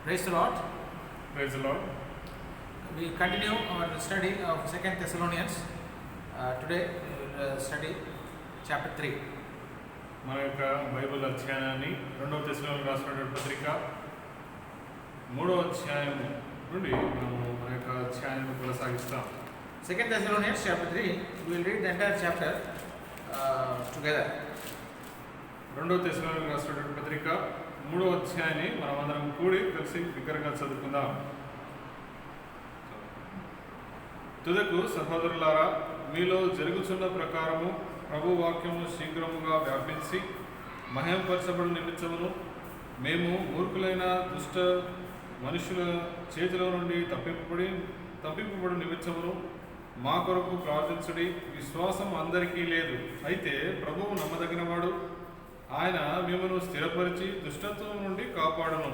Praise the Lord. Praise the Lord. We continue our study of 2 Thessalonians. Today we will study chapter 3. మన యొక్క Bible అధ్యాయాన్ని 2వ తెస్సలోనికీయులకు రాసిన పత్రిక 3వ అధ్యాయం నుండి మనము మన యొక్క అధ్యాయాన్ని కొనసాగిస్తాం. 2 Thessalonians chapter 3, we will read the entire chapter together. 2వ తెస్సలోనికీయులకు రాసిన పత్రిక 3వ అధ్యాయాన్ని మనమందరం కూడి కలిసి బిగ్గరగా చదువుకుందాం. తుదకు సహోదరులారా, మీలో జరుగుతున్న ప్రకారము ప్రభు వాక్యము శీఘ్రముగా వ్యాపించి మహిమపరచబడు నిమిత్తమును మేము మూర్ఖులైన దుష్ట మనుషుల చేతిలో నుండి తప్పింపబడు నిమిత్తమును మా కొరకు ప్రార్థించుడి. విశ్వాసం అందరికీ లేదు, అయితే ప్రభువు నమ్మదగినవాడు, ఆయన మిమ్మల్ని స్థిరపరిచి దుష్టత్వం నుండి కాపాడును.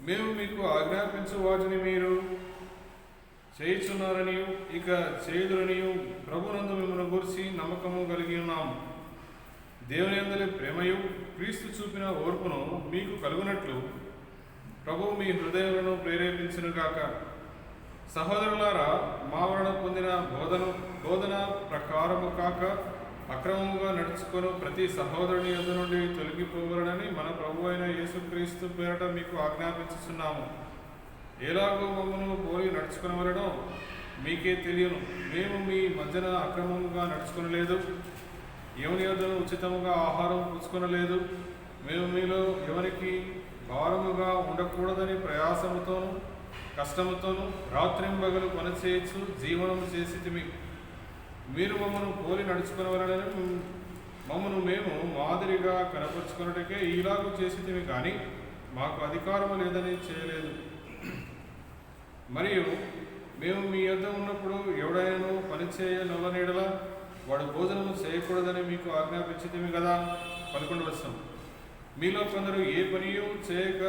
మేము మీకు ఆజ్ఞాపించు వాటిని మీరు చేయుచున్నారనియు ఇక చేయుదురనియు ప్రభునందు మిమ్మల్ని గురించి నమ్మకము కలిగి ఉన్నాము. దేవుని యందలి ప్రేమయు క్రీస్తు చూపిన ఓర్పును మీకు కలుగునట్లు ప్రభువు మీ హృదయాలను ప్రేరేపించునుగాక. సహోదరులారా, మా వలన పొందిన బోధన ప్రకారము కాక అక్రమముగా నడుచుకొని ప్రతి సహోదరుని యొద్ద నుండి తొలగిపోవాలని మన ప్రభు అయిన యేసుక్రీస్తు పేరట మీకు ఆజ్ఞాపించుచున్నాము. ఎలాగో మమ్మను పోలి నడుచుకునవలనో మీకే తెలియను. మేము మీ మధ్యన అక్రమముగా నడుచుకొనలేదు, ఎవని యొద్దను ఉచితముగా ఆహారం పుచ్చుకొనలేదు. మేము మీలో ఎవరికి భారముగా ఉండకూడదని ప్రయాసముతోనూ కష్టముతోనూ రాత్రింబగలు పనిచేయచ్చు జీవనము చేసితిమి. మీరు మమ్మను పోలి నడుచుకునవలనని మమ్మను మేము మాదిరిగా కనపరుచుకున్నట్టుకే ఈలాగు చేసితిమి, కానీ మాకు అధికారము లేదని చేయలేదు. మరియు మేము మీ యొద్ద ఉన్నప్పుడు ఎవడైనా పనిచేయ నొల్లనీడల వాడు భోజనము చేయకూడదని మీకు ఆజ్ఞాపించితిమి కదా. 11వ వచనం. మీలో కొందరు ఏ పనియూ చేయక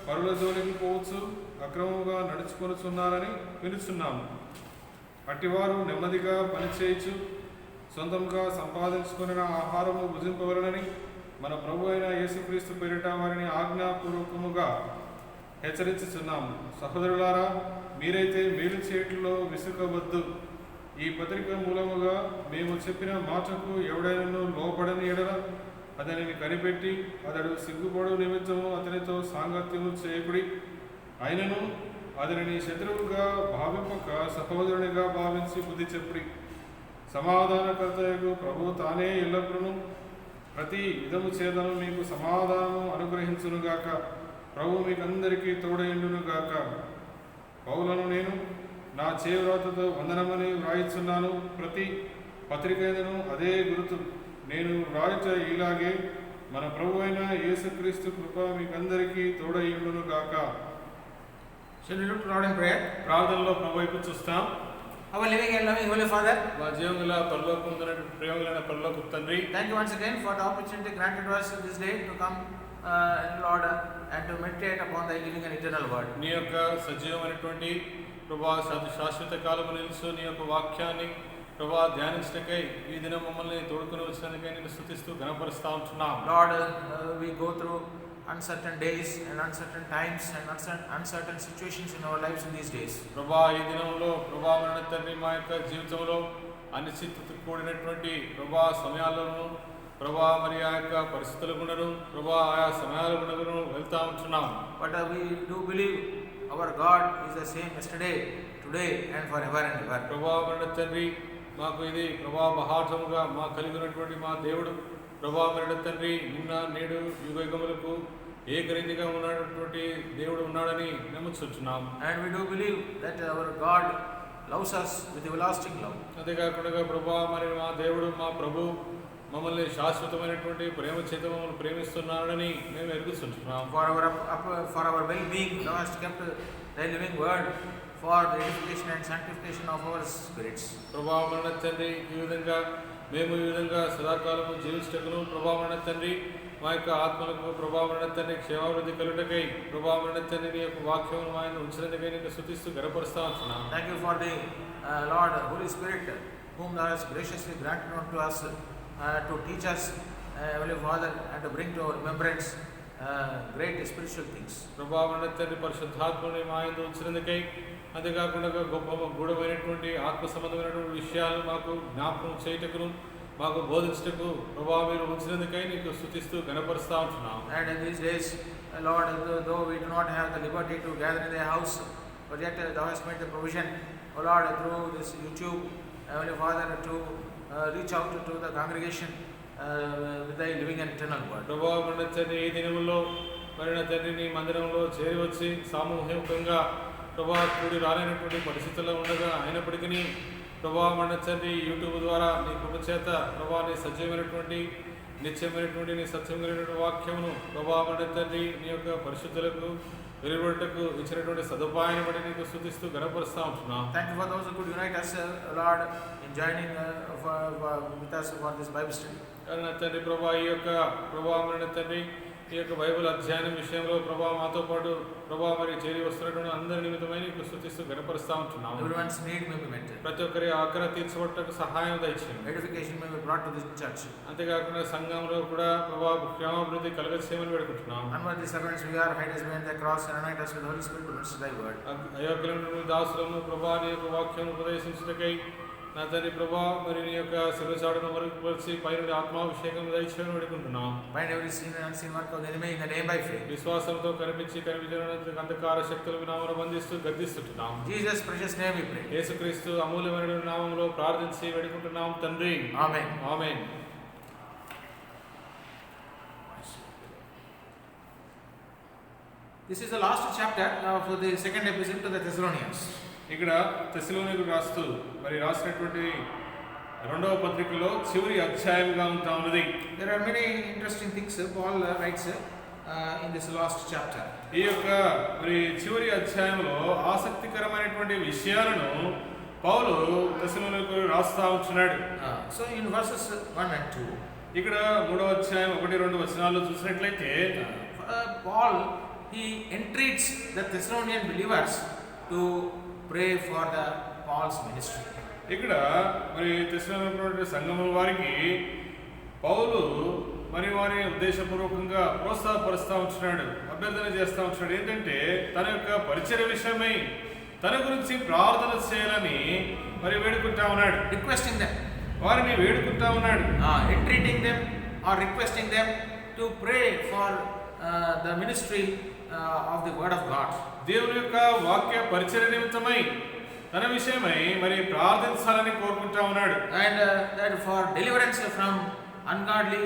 పరుల జోలికి పోవచ్చు, అక్రమముగా నడుచుకొనుచున్నారని వినుచున్నాము. అట్టివారు నెమ్మదిగా పనిచేయచ్చు, సొంతంగా సంపాదించుకున్న ఆహారము భుజింపవలనని మన ప్రభు అయిన యేసుక్రీస్తు పేరిట వారిని ఆజ్ఞాపూర్వకముగా హెచ్చరించుచున్నాము. సహోదరులారా, మీరైతే మేలు చేయట్లో విసుకవద్దు. ఈ పత్రిక మూలముగా మేము చెప్పిన మాటకు ఎవడైనా లోపడని ఎడల అతనిని కనిపెట్టి అతడు సిగ్గుపడు నిమిత్తము అతనితో సాంగత్యము చేయకుడి. అయినను అతనిని శత్రువుగా భావింపక సహోదరునిగా భావించి బుద్ధి చెప్పుడి. సమాధానకర్తయగు ప్రభు తానే ఎల్లప్పుడూ ప్రతి విధము చేతను మీకు సమాధానము అనుగ్రహించునుగాక. ప్రభు మీకందరికీ తోడైండునుగాక. పౌలను నేను నా చేవ్రాతతో వందనమని వ్రాయిచున్నాను. ప్రతి పత్రికైనను అదే గుర్తు. నేను వ్రాయుట ఇలాగే, మన ప్రభు అయిన యేసుక్రీస్తు కృప మీకందరికీ తోడైండునుగాక. Shall we look to Lord in prayer? ప్రార్థనలో ప్రభు వైపు చూస్తాం. Our living and loving Holy Father, మా జీవముల పరలోకం ఉన్నటువంటి ప్రేమగలైన పరలోకపు తండ్రి, thank you once again for the opportunity granted to us this day to come, Lord, and to meditate upon thy living and eternal word. నీ యొక్క సజీవమైనటువంటి ప్రభా శాశ్వత కాలము నిలుసు నీ యొక్క వాక్యాన్ని ప్రభా ధ్యానించటకై ఈ దినం మమ్మల్ని తోడుకుని వచ్చినందుకై నేను స్తుతిస్తూ ఘనపరుస్తా ఉంటున్నాం. Lord, we go through uncertain days and uncertain times and uncertain situations in our lives in these days. ప్రభా ఈ దినంలో ప్రభా మన తండ్రి మా యొక్క జీవితంలో అనిశ్చితతో కూడినటువంటి ప్రభా సమయాలను ప్రభా మరి ఆ యొక్క పరిస్థితుల గుండను ప్రభా ఆయా సమయాల గుండను వెళ్తా ఉంటున్నాం. But we do believe our God is the same yesterday, today and forever and ever. ప్రభా మన తండ్రి, మాకు ఇది ప్రభా మహార్థముగా మా కలిగినటువంటి మా దేవుడు ప్రభా మన తండ్రి నిన్న నేడు యుగయుగములకు ఏకరీతిగా ఉన్నటువంటి దేవుడు ఉన్నాడని నమ్ముచున్నాం. And we do believe that our God loves us with everlasting love. అంతేకాకుండా ప్రభా మరి మా దేవుడు మా ప్రభు మమ్మల్ని శాశ్వతమైనటువంటి ప్రేమ చేత మమ్మల్ని ప్రేమిస్తున్నాడని మేము ఎరుగుతుంటున్నాం. For our well-being, thou hast kept thy living word for the edification and sanctification of our spirits. ప్రభా మన తండ్రి, ఈ విధంగా సదాకాలము జీవించటకును ప్రభా మన తండ్రి మా యొక్క ఆత్మలకు ప్రభా మన తండ్రి క్షేమాభివృద్ధి కలుగుటకై ప్రభా మన తండ్రి నీ యొక్క వాక్యం ఆయన ఉంచినందుకై నీకు స్తుతిస్తూ గణపరుస్తా ఉంటున్నాం. Thank you for the Lord Holy Spirit, whom thou hast graciously granted unto us to teach us, Holy Father, and to bring to our remembrance great spiritual things. ప్రభావం తండ్రి పరిశుద్ధాత్మని మా యందు ఉంచినందుకై, అంతేకాకుండా గొప్ప గూఢమైనటువంటి ఆత్మ సంబంధమైనటువంటి విషయాలు మాకు జ్ఞాపకం చేయుటకును మాకు బోధించుటకు ప్రభావం మీరు ఉంచినందుకై నీకు స్తుతిస్తూ ఘనపరుస్తా ఉంటున్నాం. And in these days, Lord, though we do not have the liberty to gather in the house, but yet thou hast made the provision, O Lord, through this YouTube, Heavenly Father, to reach out to the congregation with thy living and eternal word. ప్రభావం తండ్రి ఈ దినముల్లో మరి నా తండ్రి నీ మందిరంలో చేరి వచ్చి సామూహికంగా ప్రభావ కూడి రాలేనటువంటి పరిస్థితుల్లో ఉండగా అయినప్పటికీ ప్రభావం తండ్రి యూట్యూబ్ ద్వారా నీ కృప చేత ప్రభావ నీ సజీవమైనటువంటి నిత్యమైనటువంటి నీ సత్యమైనటువంటి వాక్యమును ప్రభావం తండ్రి నీ యొక్క పరిశుద్ధులకు వెలువడటకు ఇచ్చినటువంటి సదుపాయాన్ని బట్టి నీకు స్తుతిస్తూ ఘనపరుస్తా ఉంటున్నాం. Thank you for those who could unite us, Lord, in joining with us for this Bible study. తండ్రి ప్రభా ఈ యొక్క ప్రభావం తండ్రి ఈ యొక్క బైబిల్ అధ్యయనం విషయంలో ప్రభావ మాతో పాటు ప్రభావ మరి చేరి వస్తున్నటువంటి అందరి నిమిత్తమై నీకు స్తుతిస్తూ ఘనపరుస్తా ఉంటున్నాం. Everyone's need may be met. ప్రతి ఒక్కరి ఆగ్రహ తీర్చబట్టకు సహాయం దయచేయండి. Edification may be brought to this church. అంతేకాకుండా సంఘంలో కూడా ప్రభావ క్షేమాభివృద్ధి కలగచేయమని వేడుకుంటున్నాం. Unworthy servants we are, hide us behind the cross and anoint us with the Holy Spirit to minister thy word. అయోగ్యులైన దాసులను ప్రభా నీ యొక్క వాక్యం ఉపదేశించుటకై నా తండ్రి ప్రభా మరి నీ యొక్క శిరసాడును మరుగుపరిచి పైన ఆత్మాభిషేకం దయచేయమని వేడుకుంటున్నాం. Bind every seen and unseen work of the enemy in the name by faith. విశ్వాసంతో కనిపించిన అంధకార శక్తుల నామమును బంధిస్తూ గద్దిస్తుంటున్నాం. Jesus precious name we pray. యేసుక్రీస్తు అమూల్యమైన నామములో ప్రార్థించి వేడుకుంటున్నాం తండ్రి. Amen. Amen. This is the last chapter for the second epistle to the Thessalonians. ఇక్కడ తెస్సలోనికీయులకు రాస్తూ మరి రాసినటువంటి రెండవ పత్రికలో చివరి అధ్యాయంగా ఉంటా ఉన్నది. There are many interesting things Paul writes in this last chapter. ఈ యొక్క మరి చివరి అధ్యాయంలో ఆసక్తికరమైనటువంటి విషయాలను పౌలు తెస్సలోనికీయులకు రాస్తా ఉంటున్నాడు. So in verses 1 and 2, ఇక్కడ మూడవ అధ్యాయం 1-2 వచనాల్లో చూసినట్లయితే Paul he entreats the Thessalonian believers to pray for the Paul's ministry. ఇక్కడ మరి తెస్సలోనికీయుల సంఘం వారికి పౌలు మరి వారి ఉద్దేశపూర్వకంగా ప్రోత్సాహపరుస్తూ ఉంటున్నాడు, అభ్యర్థన చేస్తూ ఉంటున్నాడు. ఏంటంటే తన యొక్క పరిచర్య విషయమై తన గురించి ప్రార్థన చేయాలని మరి వేడుకుంటా ఉన్నాడు. Requesting them, వారిని వేడుకుంటా ఉన్నాడు. entreating them or requesting them to pray for the ministry of the word of God. దేవుని యొక్క వాక్య పరిచర్య నిమిత్తమై తన విషయమై మరి ప్రార్థించాలని కోరుకుంటా ఉన్నాడు. And that for deliverance from ungodly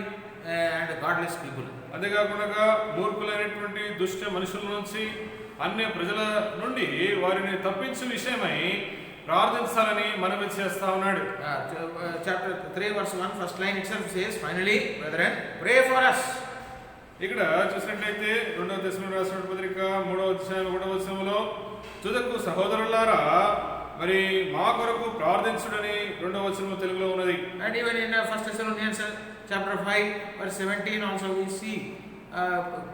and godless people. అంతేకాకుండా మూర్ఖులైనటువంటి దుష్ట మనుషుల నుంచి అన్య ప్రజల నుండి వారిని తప్పించే విషయమై ప్రార్థించాలని మనవి చేస్తా ఉన్నాడు. Chapter 3 verse 1 first line itself says, finally brethren pray for us. ఇక్కడ చూసినట్లయితే రెండవ దశలోని రాసిన పత్రిక 3వ అధ్యాయం 1వ వచనంలో తుదకు సహోదరులారా మరి మా కొరకు ప్రార్థించుడని 2వ వచనం తెలుగులో ఉన్నది. And even in 1 Thessalonians chapter 5 verse 17 also we see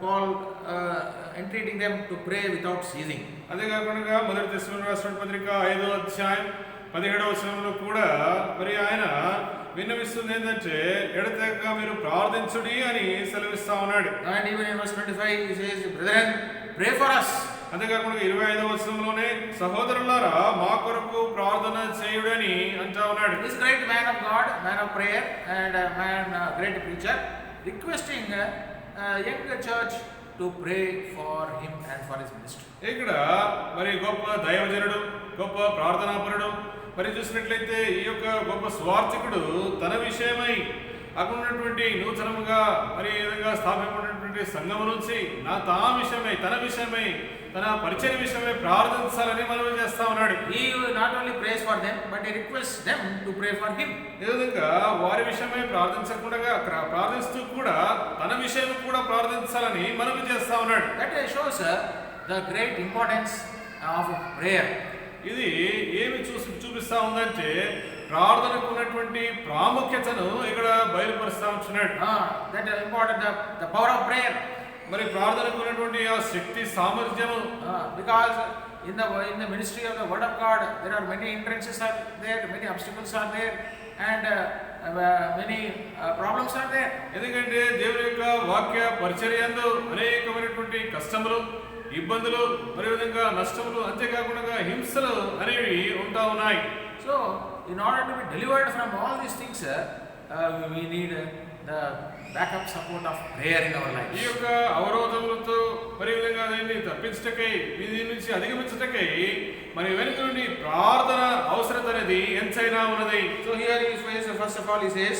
Paul entreating them to pray without ceasing. అంతేకాకుండా మొదటి దశలోని రాసిన పత్రిక 5వ అధ్యాయం 17వ వచనంలో కూడా మరి ఆయన విన్నవిస్తుంది ఏంటంటే ఎడతెగక మీరు ప్రార్థించుడి అని సెలవిస్తా ఉన్నాడు. And even in verse 25 he says, brethren pray for us. అంతేకాకుండా 25వ వచనంలోనే సహోదరులారా మా కొరకు ప్రార్థన చేయుడని అంటా ఉన్నాడు. This great man of God, man of prayer and great preacher, requesting young church to pray for him and for his ministry. ఇక్కడ మరి గొప్ప దైవజనుడు, గొప్ప ప్రార్థనాపరుడు మరి చూసినట్లయితే ఈ యొక్క గొప్ప స్వార్థికుడు తన విషయమై అక్కడ ఉన్నటువంటి నూతనముగా మరి ఈ విధంగా స్థాపింపబడినటువంటి సంఘం నుంచి తన విషయమై తన పరిచయ విషయమై ప్రార్థించాలని మనవి చేస్తా ఉన్నాడు. He not only prays for them but he requests them to pray for him. ఈ విధంగా వారి విషయమై ప్రార్థిస్తూ కూడా తన విషయం కూడా ప్రార్థించాలని మనవి చేస్తా ఉన్నాడు. That shows the great importance of prayer. ఇది ఏమి చూపిస్తా ఉందంటే ప్రార్థనకు ఉన్నటువంటి ప్రాముఖ్యతను ఇక్కడ బయలుపరుస్తా ఉంటున్నాడు. That important the power of prayer. మరి ప్రార్థనకు ఉన్నటువంటి ఆ శక్తి సామర్థ్యము, because in the ministry of the word of God there are many hindrances are there, many obstacles are there, and many problems are there. ఎందుకంటే దేవుని యొక్క వాక్య పరిచర్యందు అనేకమైనటువంటి కష్టములు, ఇబ్బందులు, మరి విధంగా నష్టములు, అంతేకాకుండా హింసలు అనేవి ఉంటా ఉన్నాయి. So in order to be delivered from all these things, we need the backup support of prayer in our life. ఈ యొక్క అవరోధములతో మరి విధంగా దీన్ని తప్పించటకై, దీని నుంచి అధిగమించటకై మరి వెనుక నుండి ప్రార్థన అవసరత అనేది ఎంతైనా ఉన్నది. So here he says, first of all he says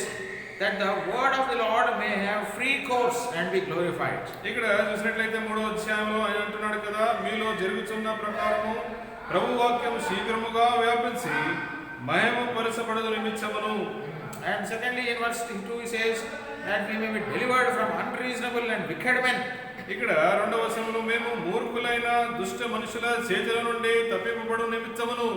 that the word of the Lord may have free course and be glorified. ఇక్కడ చూసినట్లయితే 3వ అధ్యాయంలో ఆయన అంటున్నాడు కదా, మీలో జరుగుతున్న ప్రకారము ప్రభు వాక్యం శీఘ్రముగా వ్యాపించి మహిమపరచబడదు నిమిత్తమును. And secondly in verse 2 he says that we may be delivered from unreasonable and wicked men. ఇక్కడ 2వ వచనంలో మేము మూర్ఖులైన దుష్ట మనుషుల చేతుల నుండి తప్పింపబడు నిమిత్తమును.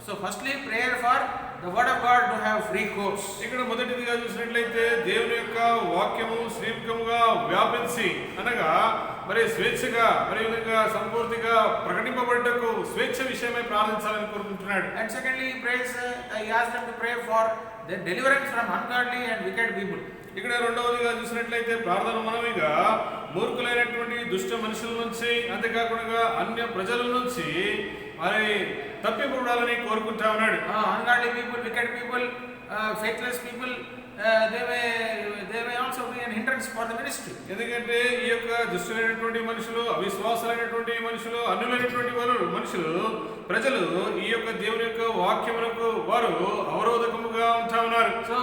So firstly prayer for the word of God to have free course. ఇక్కడ మొదటిదిగా చూసినట్లయితే దేవుని యొక్క వాక్యము శ్రీముఖముగా వ్యాపించి, అనగా మరి స్వేచ్ఛగా మరి విధంగా సంపూర్తిగా ప్రకటింపబడటకు స్వేచ్ఛ విషయమై ప్రార్థించాలని కోరుకుంటున్నాడు. And secondly he prays, he asks them to pray for the deliverance from ungodly and wicked people. ఇక్కడ రెండవదిగా చూసినట్లయితే ప్రార్థన మనవిగా మూర్ఖులైనటువంటి దుష్ట మనుషుల నుంచి, అంతేకాకుండా అన్య ప్రజల నుంచి మరి తప్పింపబడాలని కోరుకుంటా ఉన్నాడు. Ungodly people, wicked people, faithless people, they may also be an hindrance for the ministry. ఎందుకంటే ఈ యొక్క దుష్టులైనటువంటి మనుషులు, అవిశ్వాసాలైనటువంటి మనుషులు, అన్యులైనటువంటి మనుషులు, ప్రజలు ఈ యొక్క దేవుని యొక్క వాక్యమునకు వారు అవరోధకముగా ఉంటా ఉన్నారు. So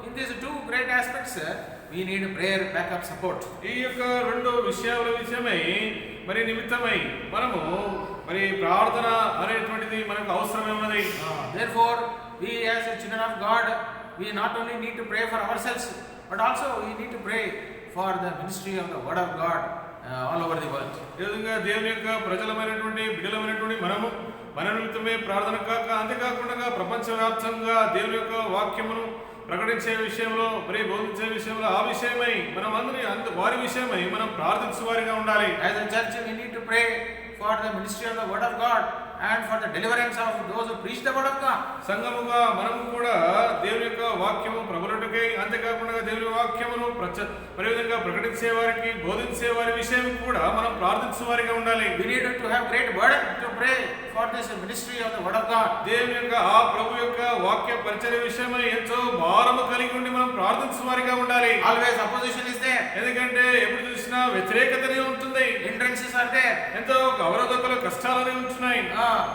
in these two great aspects we need prayer backup support. ఈ యొక్క రెండు విషయాల విషయమై మరి నిమిత్తమై మనము మరి ప్రార్థన అనేటువంటిది మనకు అవసరమే ఉన్నది. Therefore we as a children of God, we not only need to pray for ourselves but also we need to pray for the ministry of the word of God all over the world. ఈ విధంగా దేవుని యొక్క ప్రజలమైనటువంటి బిడ్డలమైనటువంటి మనము మన నిమిత్తమే ప్రార్థన కాక, అంతేకాకుండా ప్రపంచవ్యాప్తంగా దేవుని యొక్క వాక్యమును ప్రకటించే విషయంలో మరి బోధించే విషయంలో ఆ విషయమై మనం వారి విషయమై మనం ప్రార్థించే వారిగా ఉండాలి. As a church we need to pray for the ministry of the word of God and for the deliverance of those who preach the word of God. సంఘముగా మనము కూడా దేవుని యొక్క వాక్యము ప్రబలుటకై, అంతేకాకుండా దేవుని వాక్యమును మరి విధంగా ప్రకటించే వారికి, బోధించే వారి విషయం కూడా మనం ప్రార్థించే వారిగా ఉండాలి. We need to have great burden to pray for this ministry of the word of God. దేవుని యొక్క ఆ ప్రభు యొక్క వాక్య పరిచర్య విషయమై ఎంతో భారము కలిగి ఉండి మనం ప్రార్థించే వారిగా ఉండాలి. Always opposition is there. ఎందుకంటే ఎప్పుడు చూసినా వ్యతిరేకతనే ఉంటుంది, Hindrances are there. ఎంతో అవరోధకులు, కష్టాలనే ఉంటున్నాయి.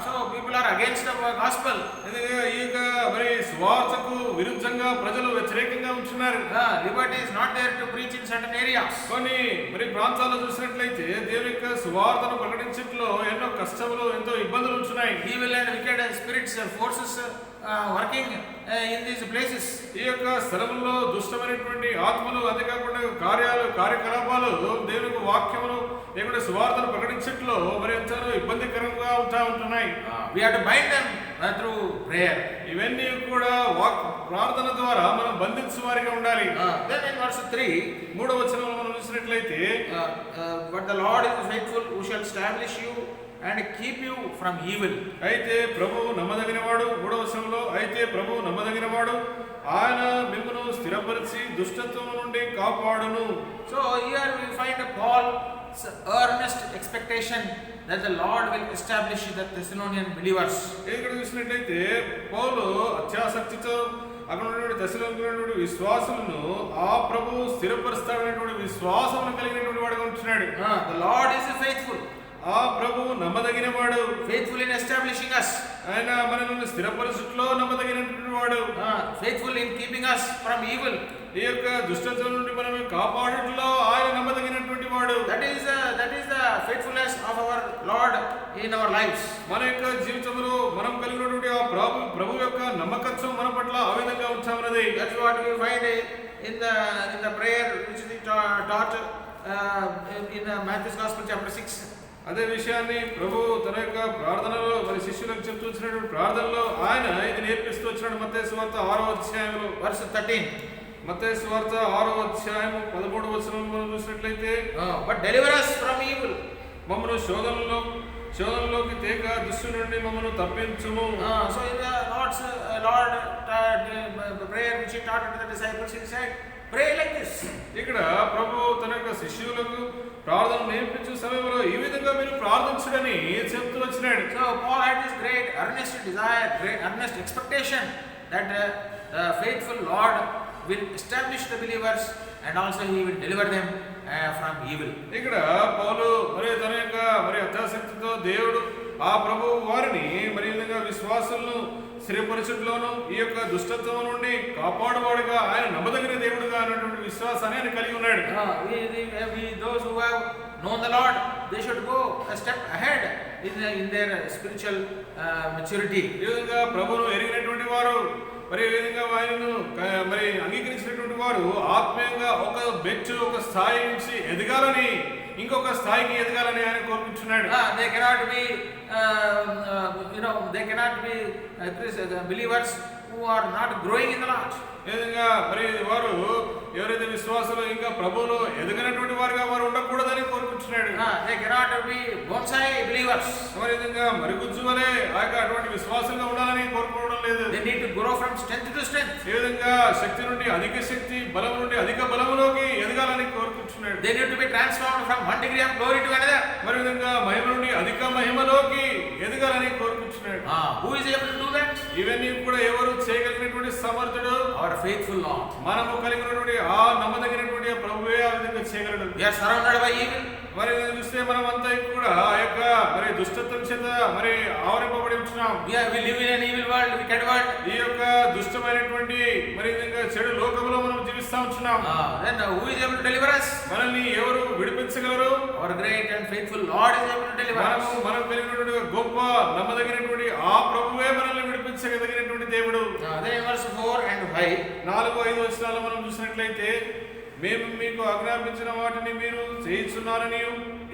So people are against the gospel. ఎందుకంటే ఈ యొక్క మరి స్వార్థకు విరుద్ధంగా ప్రజలు వ్యతిరేకంగా ఉంటున్నారు. Liberty is not there to preach in certain areas. కొన్ని మరి ప్రాంతాల్లో చూసినట్లయితే దేవుని యొక్క సువార్తను ప్రకటించట్లో ఎన్నో కష్టములు, ఎంతో ఇబ్బందులు ఉంటున్నాయి. Evil and wicked spirits and forces working in these places. ఈ యొక్క స్థలంలో దుష్టమైనటువంటి ఆత్మలు, అంతేకాకుండా కార్యకలాపాలు దేవుని వాక్యమును లేకుంటే సువార్తను ప్రకటించట్లో మరి ఎంతో ఇబ్బందికరంగా ఉంటున్నాయి. We have to bind them through prayer. ఇవన్నీ కూడా ప్రార్థన ద్వారా మనం బంధించే వారిగా ఉండాలి. Then in verse 3, 3వ వచనంలో మనం చూసినట్లయితే but the Lord is faithful who shall establish you and keep you from evil. అయితే ప్రభువు నమ్మదగినవాడు. 3వ వచనంలో అయితే ప్రభువు నమ్మదగినవాడు, ఆయన మిమ్మును స్థిరపరిచి దుష్టత్వం నుండి కాపాడును. So here we find Paul's earnest expectation that the Lord will establish the Thessalonian believers. ఇక్కడ చూసినట్లయితే పౌలు అత్యాసక్తితో అక్కడ ఉన్నటువంటి దశలోని విశ్వాసులను ఆ ప్రభువు స్థిరపరుస్తాడనేటువంటి విశ్వాసమును కలిగినటువంటి వాడుగా ఉంటున్నాడు. The Lord is faithful. ఆ ప్రభువు నమ్మదగినవాడు, faithful in establishing us. ఆయన మనల్ని స్థిరపరచుట్లో నమ్మదగినటువంటి వాడు, faithful in keeping us from evil. ఈ యొక్క దుష్టత్వం నుండి మనల్ని కాపాడట్లో ఆయన నమ్మదగినటువంటి వాడు. That is the faithfulness of our Lord in our lives. మన యొక్క జీవితంలో మనం కలిగినటువంటి ఆ ప్రభు యొక్క నమ్మకత్వం మన పట్ల ఆ విధంగా ఉంచామన్నది. That's what we find in the prayer which is taught in Matthew's Gospel chapter 6. అదే విషయాన్ని ప్రభు తన యొక్క ప్రార్థనలో మరి శిష్యులకు చెప్తూ వచ్చినటువంటి ప్రార్థనలో ఆయన ఇది నేర్పిస్తూ వచ్చినాడు. మత్తయి సువార్త 6వ అధ్యాయంలో verse 13. మత్తయి సువార్త 6వ అధ్యాయము 13వ వచనంలో మనం చూసినట్లయితే But deliver us from evil. మమ్మను శోధనలో శోధనలోకి తేక దుష్టు నుండి మమ్మను తప్పించుము. So in the Lord's prayer which he taught to the disciples, he said, pray like this. ఇక్కడ ప్రభు తన యొక్క శిష్యులకు ప్రార్థన నేర్పించే సమయంలో ఈ విధంగా మీరు ప్రార్థించడని చెప్తూ వచ్చినాడు. So Paul had this great earnest desire, great earnest expectation that the faithful Lord will establish the believers and also he will deliver them from evil. ఇక్కడ పౌలు మరి తన యొక్క మరి అత్యాసక్తితో దేవుడు ఆ ప్రభు వారిని మరి విధంగా విశ్వాసులను స్థిరపరచుటలోను ఈ యొక్క దుష్టత్వం నుండి కాపాడువాడుగా ఆయన నమ్మదగిన దేవుడుగా అన్నటువంటి విశ్వాసాన్ని ఆయన కలిగి ఉన్నాడు. Those who have known the Lord, they should go a step ahead in their spiritual maturity. ఈ విధంగా ప్రభువును ఎరిగినటువంటి వారు మరి ఈ విధంగా ఆయనను మరి అంగీకరించినటువంటి వారు ఆత్మీయంగా ఒక మెట్టు ఒక స్థాయి నుంచి ఎదగాలని ఇంకొక స్థాయికి ఎదగాలని ఆయన కోరుకుంటున్నాడు. They cannot be they cannot be believers who are not growing in the Lord. ఈ విధంగా మరి వారు ఎవరైతే విశ్వాసులు ఇంకా ప్రభువులో ఎదగనటువంటి వారుగా వారు ఉండకూడదని కోరుకుంటున్నాడు. They cannot be bonsai believers. మరి విధంగా మరుగుజ్జు వలె అటువంటి విశ్వాసులుగా ఉండాలని కోరుకోవడం లేదు. They need to grow from strength to strength. ఈ విధంగా శక్తి నుండి అధిక శక్తి, బలం నుండి అధిక బలములోకి ఎదగాలని కోరుకుంటున్నాడు. They need to be transformed from one degree of glory to another. మరి విధంగా మహిమ నుండి అధిక మహిమలోకి ఎదగాలని కోరుకుంటున్నాడు. Who is able to do that? ఇవన్నీ కూడా ఎవరు చేయగలిగినటువంటి సమర్థుడు? Our faithful Lord. మనము కలిగినటువంటి ఆ నమ్మదగినటువంటి ప్రభువే ఆ విధంగా చేయగలడు. We are surrounded by evil. మరి చూస్తే మనం అంతా కూడా ఆ యొక్క మరి దుష్టత్వం చేత మరి ఆవరింపబడి ఉంటున్నాం. We live in an evil world, wicked world. ఈ యొక్క దుష్టమైనటువంటి మరి విధంగా చెడు లోకంలో మనం జీవిస్తా ఉంటున్నాం. Then who is able to deliver us? మనల్ని ఎవరు విడిపించగలరు? Our great and faithful Lord is able to deliver us. మనం కలిగినటువంటి గొప్ప నమ్మదగినటువంటి ఆ ప్రభువే మనల్ని విడిపించగలిగినటువంటి దేవుడు. Then in verse 4 and 5, 4-5 వచనాల్లో మనం చూసినట్లయితే, మేము మీకు ఆజ్ఞాపించిన వాటిని మీరు చేయుచున్నారని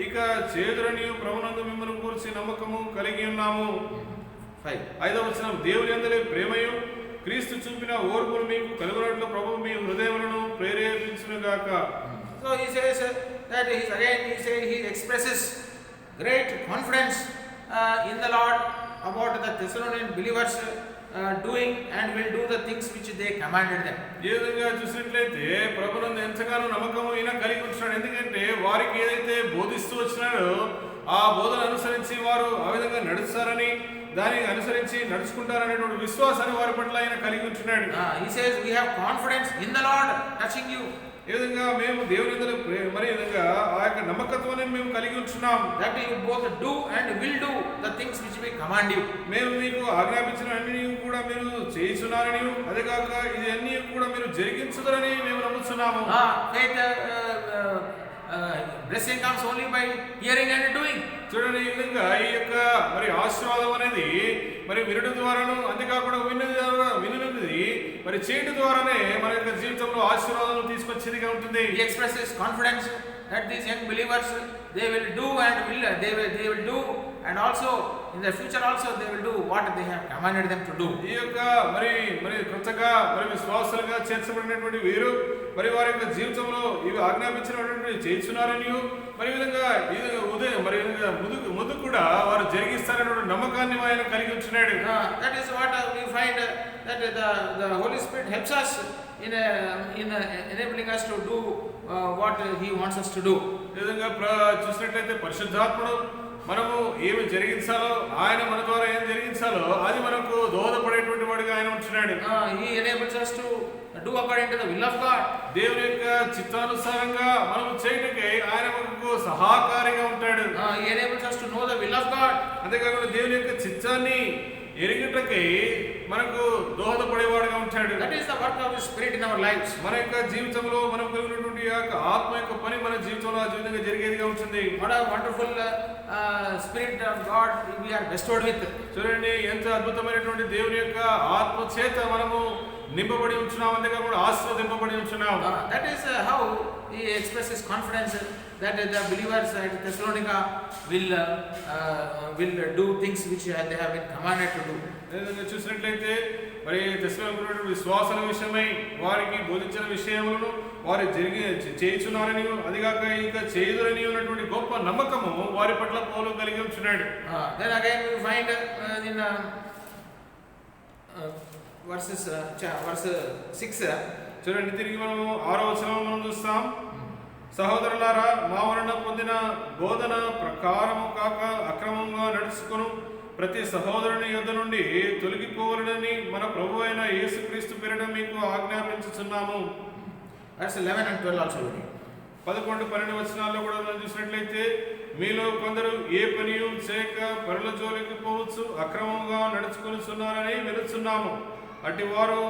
ఇక చేదురని ప్రభునందు మిమ్మల్ని గురించి నమ్మకము కలిగి ఉన్నాము. 5వ వచనం, దేవుని యందలి ప్రేమయు క్రీస్తు చూపిన ఓర్పును మీకు కలుగునట్లు ప్రభువు మీ హృదయములను ప్రేరేపించునుగాక. So he says that he expresses great confidence in the Lord about the Thessalonian believers doing and will do the things which they commanded them. ఏ విధంగా చూసినట్లయితే ప్రభునందు ఎంతగానో నమ్మకము ఈయన కలిగి ఉంటున్నాడు. ఎందుకంటే వారికి ఏదైతే బోధిస్తూ వచ్చినాడో ఆ బోధన అనుసరించి వారు ఆ విధంగా నడుస్తారని, దాన్ని అనుసరించి నడుచుకుంటారనేటువంటి విశ్వాసాన్ని వారి పట్ల ఆయన కలిగి ఉంటున్నాడు. He says we have confidence in the Lord touching you. ఈ విధంగా మేము దేవుని యందు మరి విధంగా ఆ యొక్క నమ్మకత్వాన్ని మేము కలిగి ఉంటున్నాం. That you both do and will do the things which we command you. మేము మీకు ఆజ్ఞాపించిన అన్ని కూడా మీరు చేయుచున్నారని, అదే కాక ఇది అన్ని కూడా మీరు జరిగించుదరని మేము నమ్ముతున్నాము. Faith blessing comes only by hearing and doing. చూడండి, ఈ విధంగా ఈ యొక్క మరి ఆశీర్వాదం అనేది మరి వినడం ద్వారాను, అంతేకాకుండా వినున్నది మరి చేయడం ద్వారానే మన యొక్క జీవితంలో ఆశీర్వాదం తీసుకొచ్చేదిగా ఉంటుంది. He expresses confidence that these young believers they will do and they will do, and also in the future also they will do what they have commanded them to do. ఈ యొక్క మరి కొత్తగా మరి విశ్వాసాలుగా చేర్చబడినటువంటి వీరు మరి వారి యొక్క జీవితంలో ఇవి ఆజ్ఞాపించినటువంటి చేస్తున్నారని మరి విధంగా ఉదయం మరి ముందు కూడా వారు జరిగిస్తారనే నమ్మకాన్ని ఆయన కలిగి ఉంటున్నాడు. That is what we find that the Holy Spirit helps us in enabling us to do what he wants us to do. ఈ విధంగా చూసినట్లయితే పరిశుద్ధాత్ముడు మనము ఏమి జరిగించాలో, ఆయన మన ద్వారా ఏం జరిగించాలో అది మనకు దోహదపడేటువంటి వాడిగా ఆయన ఉంటున్నాడు. He enables us to do according to the will of God. దేవుని యొక్క చిత్తానుసారంగా మనం చేయటకే ఆయన మనకు సహాయకారిగా ఉంటాడు. He enables us to know the will of God. అంతేకాకుండా దేవుని యొక్క చిత్తాన్ని ఎరుగుటకై మనకు దోహదపడేవాడుగా ఉంటాడు. That is the work of the Spirit in our lives. మన యొక్క జీవితంలో మనం కలిగినటువంటి ఆత్మ యొక్క పని మన జీవితంలో ఆ విధంగా జరిగేదిగా ఉంటుంది. What a wonderful Spirit of God we are bestowed with. చూడండి, ఎంత అద్భుతమైనటువంటి దేవుని యొక్క ఆత్మ చేత మనము నింపబడి ఉంటున్నాం, అంతేకాకుండా ఆశీర్వదింపబడి ఉంటున్నాం. That is how he expresses confidence that the believers at Thessalonica will do things which they have been commanded to do. చూసినట్లయితే మరి తెస్సలోనికైన విశ్వాసాల విషయమై వారికి బోధించిన విషయములను వారు చేయుచున్నారని అదిగాక ఇంకా చేయుదురని ఉన్నటువంటి గొప్ప నమ్మకము వారి పట్ల పౌలు కలిగి ఉంటున్నాడు. Then again we find in verse 6 చూడండి, తిరిగి మనం 6వ వచనం మనం చూస్తాం. సహోదరులారా, మా వలన పొందిన బోధన ప్రకారము కాక అక్రమంగా నడుచుకును ప్రతి సహోదరుని యొద్ద నుండి తొలగిపోవాలని మన ప్రభు అయిన యేసుక్రీస్తు పేరిట మీకు ఆజ్ఞాపించుచున్నాము. Verse 11 and 12 also. 11, 12 వచనాల్లో కూడా మనం చూసినట్లయితే, మీలో కొందరు ఏ పనియు చేయక పరుల జోలికి పోవచ్చు, అక్రమంగా నడుచుకొనిచున్నారని వినుచున్నాము. అట్టి వారు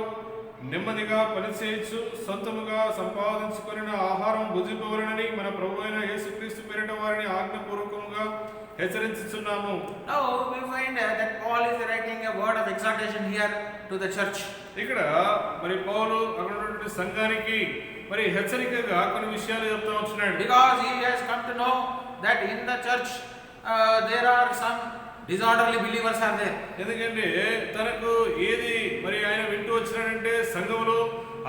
నెమ్మదిగా పనిచేయచ్చు, సొంతముగా సంపాదించుకొనిన ఆహారం భుజింపవలనని మన ప్రభు అయిన యేసుక్రీస్తు పేరిట వారిని ఆజ్ఞాపూర్వకంగా హెచ్చరించుచున్నాము. Now we find that Paul is writing a word of exhortation here to the church. ఇక్కడ మరి పౌలు అక్కడ ఉన్నటువంటి సంఘానికి మరి హెచ్చరికగా కొన్ని విషయాలు చెప్తా ఉంటున్నాడు. Because he has come to know that in the church there are some disorderly believers are there. ఎందుకంటే తనకు ఏది మరి ఆయన వింటూ వచ్చినాడంటే సంఘములో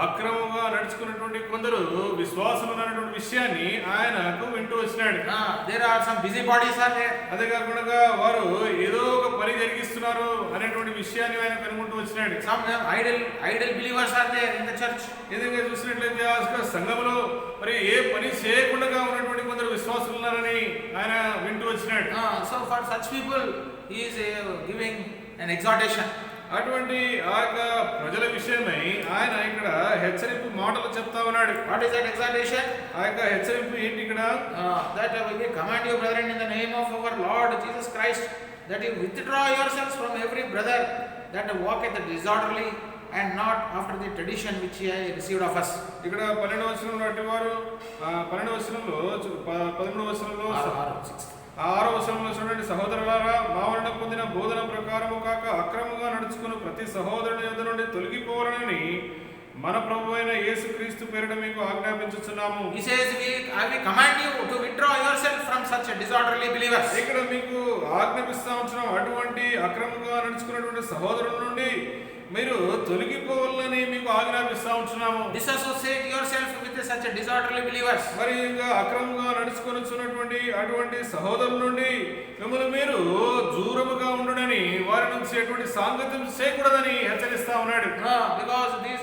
అక్రమంగా నడుచుకున్నటువంటి కొందరు విశ్వాసం ఉన్నటువంటి విషయాన్ని ఆయనకు వింటూ వచ్చినాడు. There are some busybodies are there. అదే కాకుండా వారు ఏదో ఒక పని జరిగిస్తున్నారు అనేటువంటి విషయాన్ని ఆయన కనుగొంటూ వచ్చినాడు. Some idle believers are there in the church. ఎందుకంటే చూసినట్లయితే ఆ సంఘములో మరి ఏ పని చేయకుండా ఉన్నటువంటి కొందరు విశ్వాసులు ఉన్నారని ఆయన వింటూ వచ్చినాడు. So for such people he is giving an exhortation. అటువంటి ఆ యొక్క ప్రజల విషయమై ఆయన ఇక్కడ హెచ్చరింపు మాటలు చెప్తా ఉన్నాడు. What is that exhortation? ఆ యొక్క హెచ్చరింపు ఏంటి ఇక్కడ? That we command you, brethren, in the name of our Lord Jesus Christ, that you withdraw yourselves from every brother that walketh disorderly and not after the tradition which ye received of us. ఇక్కడ 12వ వచనంలో అట్టి వారు 12వ వచనంలో 13వ వచనంలో 6వ వచనంలో చూడండి, సహోదరులారా, మా వలన పొందిన బోధన ప్రకారము కాక అక్రమంగా నడుచుకుని ప్రతి సహోదరుని యొద్ద నుండి తొలగిపోవాలని మన ప్రభు అయిన యేసుక్రీస్తు పేరిట మీకు ఆజ్ఞాపించుచున్నాము. He says, I command you to withdraw yourself from such disorderly believers. ఇక్కడ మీకు ఆజ్ఞాపిస్తా ఉంటున్నాం, అటువంటి అక్రమంగా నడుచుకున్నటువంటి సహోదరుల నుండి మీరు తొలగిపోవాలని మీకు ఆజ్ఞాపిస్తా ఉంటున్నాము. Disassociate yourself with such disorderly believers. మరి ఇంకా అక్రమంగా నడుచుకొనిచున్నటువంటి అటువంటి సహోదరుల నుండి మిమ్మల్ని మీరు దూరముగా ఉండడని వారి నుంచి ఎటువంటి సాంగత్యం చేయకూడదని హెచ్చరిస్తా ఉన్నాడు. Because these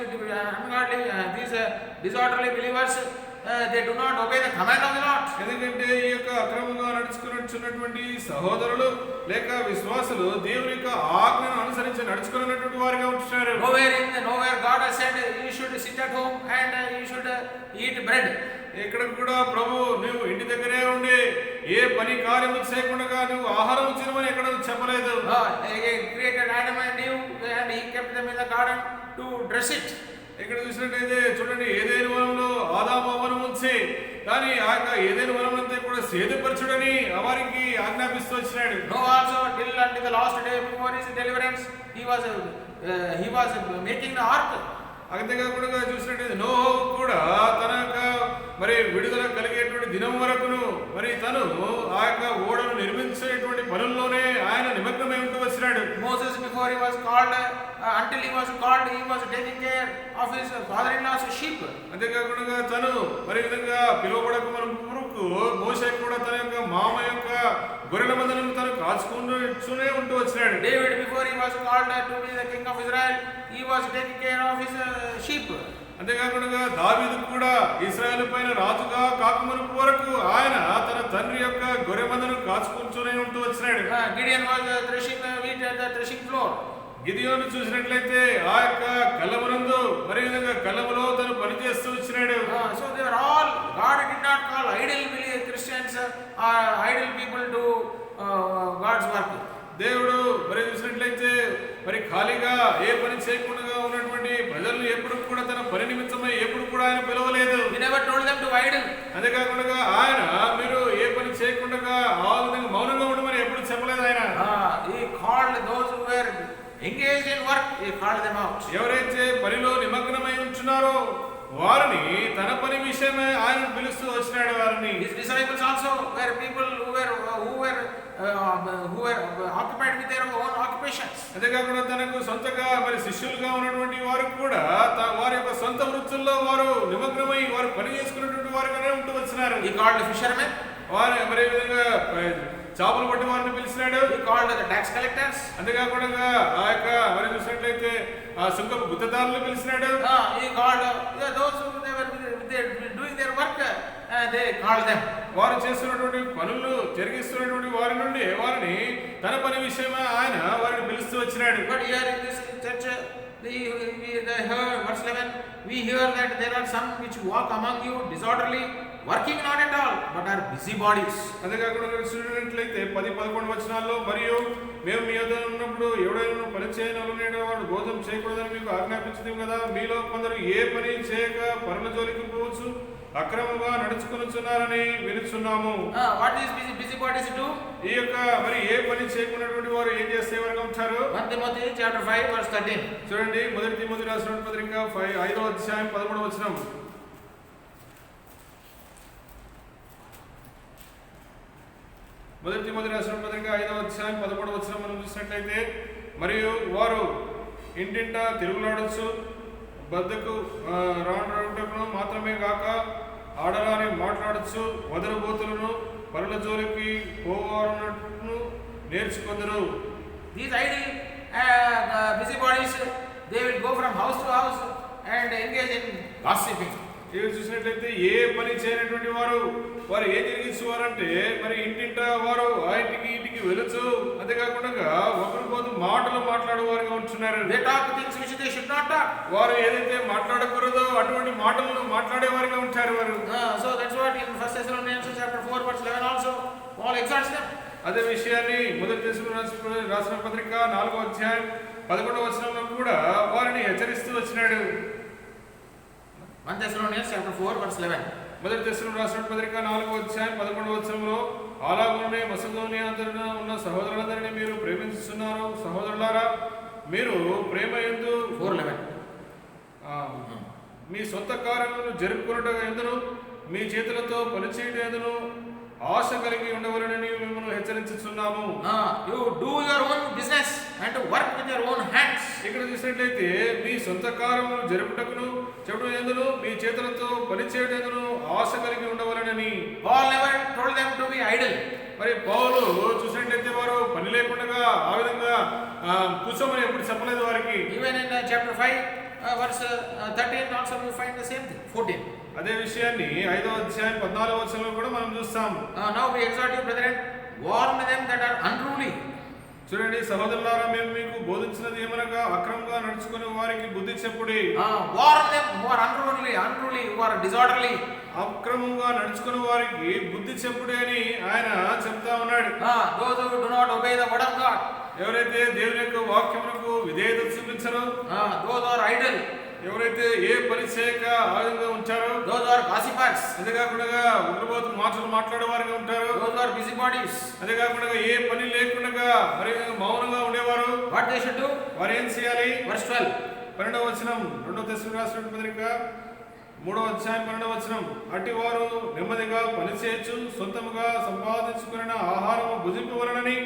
ungodly, these disorderly believers, they do not obey the command of the Lord. ఎందుకంటే ఈ యొక్క అక్రమంగా నడుచుకున్నటువంటి సహోదరులు లేక విశ్వాసులు దేవుని యొక్క ఆజ్ఞను అనుసరించి నడుచుకున్నటువంటి వారిగా ఉంటున్నారు. Nowhere God has said you should sit at home and you should eat bread. ఇక్కడ కూడా ప్రభు నువ్వు ఇంటి దగ్గరే ఉండి ఏ పని కార్యము చేయకుండా నువ్వు ఆహారం తినమని ఎక్కడ చెప్పలేదు. He created Adam and Eve and he kept them in the garden to dress it. ఇక్కడ చూసినట్టయితే చూడండి, ఏదైనా వనంలో ఆదాము అవ్వను ఉంచి కానీ ఆ యొక్క ఏదైనా వనం అంతా కూడా సేదపరచుడని వారికి ఆజ్ఞాపిస్తూ వచ్చినాడు. Noah also till until the last day before his deliverance he was making the ark. అంతేకాకుండా చూసినట్టయితే నోహు కూడా తన యొక్క మరి విడుదల కలిగేటువంటి దినం వరకును మరి తను ఆ యొక్క ఓడను నిర్మించేటువంటి పనుల్లోనే ఆయన నిమగ్నమై ఉంటూ వచ్చినాడు. Moses before he was called, until he was called, he was taking care of his father-in-law's sheep. అంతేకాకుండా తను మరి విధంగా పిలువబడక మన పూర్వకు మోషే కూడా తన యొక్క మామ యొక్క గొర్రెల మందలను తను కాచుకుంటూనే ఉంటూ వచ్చినాడు. David before he was called to be the king of Israel, he was taking care of his sheep. అంతేకాకుండా దావీదు కూడా ఇశ్రాయేలు పైన రాజుగా కాకమునుపు వరకు ఆయన తన తండ్రి యొక్క గొర్రె మందను కాచుకుంటూనే ఉంటూ వచ్చినాడు. Gideon was threshing wheat at the threshing floor. గిదియోను చూసినట్లయితే ఆ యొక్క కళ్ళమునందు మరి విధంగా కళ్ళములో తను పనిచేస్తూ వచ్చినాడు. So they were all, God did not call idle Christians or idle people to God's work. దేవుడు మరి చూసినట్లయితే మరి ఖాళీగా ఏ పని చేయకుండా ఉన్నటువంటి ప్రజలను ఎప్పుడు కూడా తన పని నిమిత్తమై ఎప్పుడు కూడా ఆయన పిలవలేదు. He never told them to idle. అంతేకాకుండా ఆయన మీరు ఏ పని చేయకుండా ఆ విధంగా మౌనంగా ఉండమని ఎప్పుడు చెప్పలేదు ఆయన. He called those who were engaged in work, he called them out. ఎవరైతే పనిలో నిమగ్నమై ఉంటున్నారో వారిని తన పని విషయమై ఆయన పిలుస్తూ వచ్చినాడు. వారిని His disciples also were people who were who were occupied with their own occupations. అంతేకాకుండా తనకు సొంతగా మరి శిష్యులుగా ఉన్నటువంటి వారు కూడా వారి యొక్క సొంత వృత్తుల్లో వారు నిమగ్నమై వారు పని చేసుకున్నటువంటి వారుగానే ఉంటూ వచ్చినారు. He called the fishermen. వారు మరి విధంగా చేపలు పట్టి వారిని పిలిచినాడు. He called the tax collectors. అంతేకాకుండా ఆ యొక్క మరి చూసినట్లయితే ఆ సుంకపు గుత్తదారులు పిలిచినాడు. He called those who they were doing their work. They called them. వారు చేస్తున్నటువంటి పనులు జరిగిస్తున్నటువంటి వారి నుండి వారిని తన పని విషయమై ఆయన వారిని పిలుస్తూ వచ్చినాడు. But here in this church, we heard verse 11. We hear that there are some which walk among you disorderly, working not at all, but are busybodies. అంతేకాకుండా చూసినట్లయితే 10-11 వచనాల్లో మరియు మేము మీ యొద్ద ఉన్నప్పుడు ఎవడైనా పని చేయనలునేడు వాడు భోజనం చేయకూడదని మీకు ఆజ్ఞాపించింది కదా. మీలో కొందరు ఏ పని చేయక పరుల జోలికి పోవచ్చు, అక్రమంగా నడుచుకొనుచున్నారని వినుచున్నాము. What is busybodies do? ఈ యొక్క మరి ఏ పని చేయకున్నటువంటి వారు ఏం చేస్తే వారు ఉంటారు? 1 Timothy chapter 5 verse 13. చూడండి, మొదటి తిమోతి రాసిన పత్రిక 5వ అధ్యాయం 13వ వచనం. మొదటి తిమోతి రాసిన పత్రిక 5వ అధ్యాయం 13వ వచనం మనం చూసినట్లయితే, మరియు వారు ఇంటింట తిరుగులాడచ్చు, బద్దకు రానుటకును మాత్రమే కాక ఆడరాని మాట్లాడచ్చు, వదరబోతులను పరుల జోలికి పోవాలన్నట్టు నేర్చుకుందరు. These idle busybodies, they will go from house to house and engage in gossiping. ఇవి చూసినట్లయితే ఏ పని చేయనటువంటి వారు ఏం జరిగించేవారంటే మరి ఇంటింట వారు ఆ ఇంటికి ఇంటికి వెళుచు, అంతేకాకుండా ఒకరిపోతు మాటలు మాట్లాడేవారుగా ఉంటున్నారు. They talk things which they should not talk. వారు ఏదైతే మాట్లాడకూడదో అటువంటి మాటలను మాట్లాడేవారుగా ఉంటారు వారు. So that's what in 1 Thessalonians chapter 4 verse 11 also Paul exhorts them. అదే విషయాన్ని మొదటి దశలోని రాసిన పత్రిక 4వ అధ్యాయం 11వ వచనంలో కూడా వారిని హెచ్చరిస్తూ వచ్చినాడు. 1 Thessalonians chapter 4 verse 11. మొదటి దశలోని రాసిన పత్రిక 4వ అధ్యాయం 11వ వచనంలో, అలాగనే మసిదోనియ అంతటా ఉన్న సహోదరులందరినీ మీరు ప్రేమించుతున్నారు. సహోదరులారా, మీరు ప్రేమ యందు 4:11 మీ సొంత కార్యములను జరుపుకొనుట ఎందును మీ చేతులతో పనిచేయట ఎందును ఆశ కలిగి ఉండవలనని మిమ్మల్ని హెచ్చరించుచున్నాము. You do your own business and work with your own hands. ఇక్కడ చూసినట్లయితే మీ సొంత కార్యములను జరుపుటకును చెడు ఎందును మీ చేతులతో పనిచేయట ఎందును ఆశ కలిగి ఉండవలనని. Paul never told them to be idle. మరి పౌలు చూసినట్లయితే వారు పని లేకుండా ఆ విధంగా కూర్చోమని ఎప్పుడు చెప్పలేదు వారికి. Even in chapter 5 verse 13 also we find the same thing. 14. అదే విషయాన్ని 5వ అధ్యాయం 14వ వచనంలో కూడా మనం చూస్తాం. Now we exhort you brethren, warn them that are unruly. చూడండి, సహోదరులారా, మేము మీకు బోధించినది ఏమనగా అక్రమంగా నడుచుకునే వారికి బుద్ధి చెప్పుడి. Warn them who are unruly, who are disorderly. అక్రమంగా నడుచుకునే వారికి బుద్ధి చెప్పుడి అని ఆయన చెప్తా ఉన్నాడు. Those who do not obey the word of God. ఎవరైతే దేవుని యొక్క వాక్యమునకు విధేయత చూపించరో, those are idle. ఎవరైతే ఏ పని చేయక ఆ విధంగా ఉంటారో, those are gossipers. అంతేకాకుండా ఉగ్రబోతు మాటలు మాట్లాడేవారుగా ఉంటారు. those are busybodies. అంతేకాకుండా ఏ పని లేకుండా మరి మౌనంగా ఉండేవారు. what they should do? వారు ఏం చేయాలి? verse 12 12వ వచనం, 2వ దశలోని రాసిన పత్రిక 3వ అధ్యాయం 12వ వచనం, అట్టి వారు నెమ్మదిగా పని చేయొచ్చు, సొంతముగా సంపాదించుకున్న ఆహారము భుజింపవలనని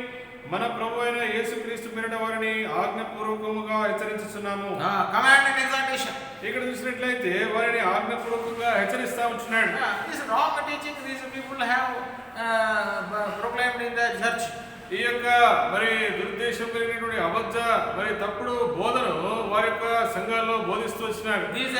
మన ప్రభు అయిన యేసుక్రీస్తు పేరిట వారిని ఆజ్ఞాపూర్వకముగా హెచ్చరించుచున్నాము. Command and exhortation. ఇక్కడ చూసినట్లయితే వారిని ఆజ్ఞాపూర్వకంగా హెచ్చరిస్తా ఉంటున్నాడు. This wrong teaching these people have proclaimed in the church. ఈ యొక్క మరి దురుద్దేశం కలిగినటువంటి అబద్ధ మరి తప్పుడు బోధను వారి యొక్క సంఘాల్లో బోధిస్తూ వచ్చినారు. These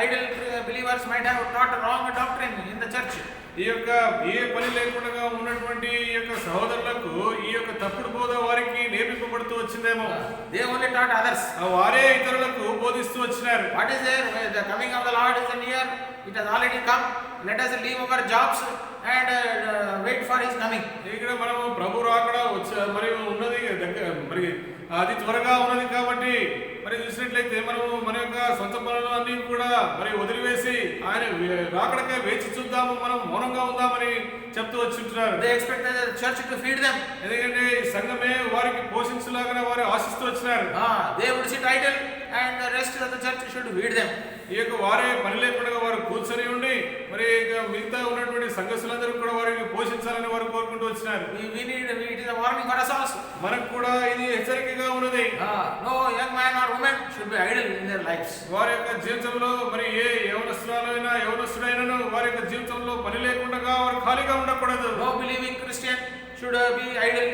idle believers might have taught wrong doctrine in the church. ఈ యొక్క ఏ పని లేకుండా ఉన్నటువంటి ఈ యొక్క సహోదరులకు ఈ యొక్క తప్పుడు బోధ వారికి నేర్పింపబడుతూ వచ్చిందేమో. They only taught others. వారే ఇతరులకు బోధిస్తూ వచ్చినారు. What is there? The coming of the Lord is near. It has already come. Let us leave our jobs and wait for his coming. ఇక్కడ మనము ప్రభు రాకడ మరి ఉన్నది మరి అది త్వరగా ఉన్నది కాబట్టి మరి చూసినట్లయితే మనము మన యొక్క సొంత పనులు అన్ని కూడా మరి వదిలివేసి ఆయన రాకడకే వేచి చూద్దాము, మనం మౌనంగా ఉందామని చెప్తూ వచ్చుంటున్నారు. They expect the church to feed them. ఎందుకంటే సంఘమే వారికి పోషించలాగా వారు ఆశిస్తూ వచ్చినారు. They would sit idle and the rest of the church should feed them. ఈ యొక్క వారే పని లేకుండా వారు కూర్చొని ఉండి మరి ఇక మిగతా ఉన్నటువంటి సంఘస్థులందరూ కూడా వారిని పోషించాలని వారు కోరుకుంటూ వచ్చినారు. We need, it is a warning for us also. మనకు కూడా ఇది హెచ్చరికగా ఉన్నది. No young man or woman should be idle in their lives. వారి యొక్క జీవితంలో మరి ఏ యవనస్తురాలైనా యవనస్తుడైనను వారి యొక్క జీవితంలో పని లేకుండా వారు ఖాళీగా ఉండకూడదు. No believing Christian should be idle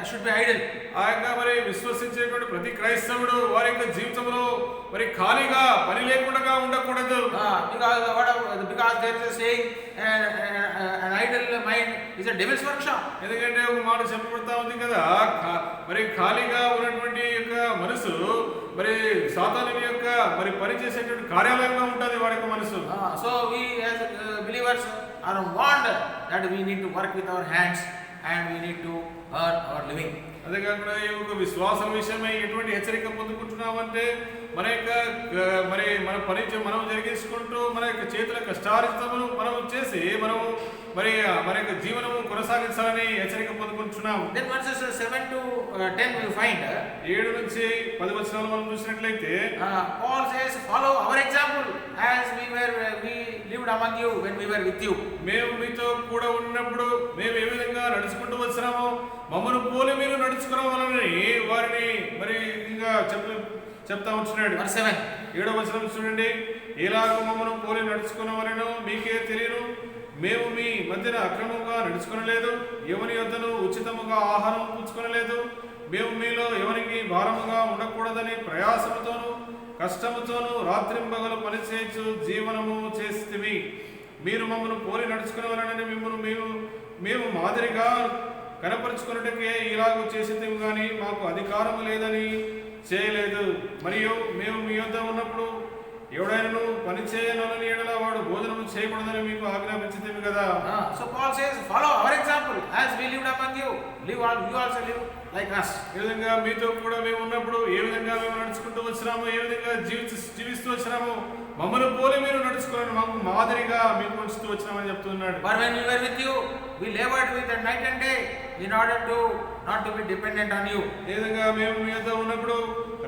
should be idle. ఆ యొక్క మరి విశ్వసించేటువంటి ప్రతి క్రైస్తవుడు వారి యొక్క జీవితంలో మరి ఖాళీగా పని లేకుండా ఉండకూడదు. Because there is a saying, an idle mind is a devil's workshop. ఎందుకంటే ఒక మాట చెప్పబడతా ఉంది కదా, మరి ఖాళీగా ఉన్నటువంటి యొక్క మనసు మరి సాతానుని యొక్క మరి పని చేసేటువంటి కార్యాలయంగా ఉంటుంది వారి యొక్క మనసు. So we as believers are warned that we need to work with our hands and we need to earn our living. అదే కాకుండా ఈ యొక్క విశ్వాసం విషయమై ఎటువంటి హెచ్చరిక పొందుకుంటున్నామంటే మన యొక్క మరి మన పని మనం జరిగించుకుంటూ మన యొక్క చేతుల కష్టార్జితమును మనం చేసి మనం మరి మన యొక్క జీవనము కొనసాగించాలని హెచ్చరిక పొందుకుంటున్నాం. Then verses 7 to 10 we find 7 నుంచి 10 వచనాలు మనం చూసినట్లయితే Paul says, follow our example as we lived among you when we were with you. మేము మీతో కూడా ఉన్నప్పుడు మేము ఏ విధంగా నడుచుకుంటూ వచ్చినామో మమ్మను పోలి మీరు నడుచుకోవాలని వారిని మరి ఇంకా చెప్తా ఉంటున్నాడు. 7వ వచనం చూడండి. ఎలాగ మమ్మను పోలి నడుచుకున్నవారనో మీకే తెలియను. మేము మీ మధ్యన అక్రమంగా నడుచుకొనలేదు, ఎవరి యొద్దను ఉచితముగా ఆహారం పుచ్చుకొనలేదు. మేము మీలో ఎవరికి భారముగా ఉండకూడదని ప్రయాసముతోనూ కష్టముతోనూ రాత్రింబగలు పనిచేయచ్చు జీవనము చేస్తేవి. మీరు మమ్మను పోలి నడుచుకునేవారని మేము మాదిరిగా కనపరుచుకున్నట్టుకే ఇలాగూ చేసేదేము కానీ మాకు అధికారము లేదని చేయలేదు. మరియు మేము మీ యొద్ద ఉన్నప్పుడు ఎవడైనా పని చేయనని ఎడల వాడు భోజనం చేయకూడదని మీకు ఆజ్ఞాపించింది కదా. So Paul says, follow our example as we lived among you. You also live like us. ఏ విధంగా మీతో కూడా మేము ఉన్నప్పుడు ఏ విధంగా మేము నడుచుకుంటూ వచ్చినామో, ఏ విధంగా జీవిస్తూ వచ్చినామో మమ్మల్ని పోలి మీరు నడుచుకోవాలని మాకు మాదిరిగా మీకు ఉంచుతూ వచ్చినామని చెప్తున్నాడు. But when we were with you, we labored with the night and day in order to not to be dependent on you. ఏ విధంగా మేము మీ వద్ద ఉన్నప్పుడు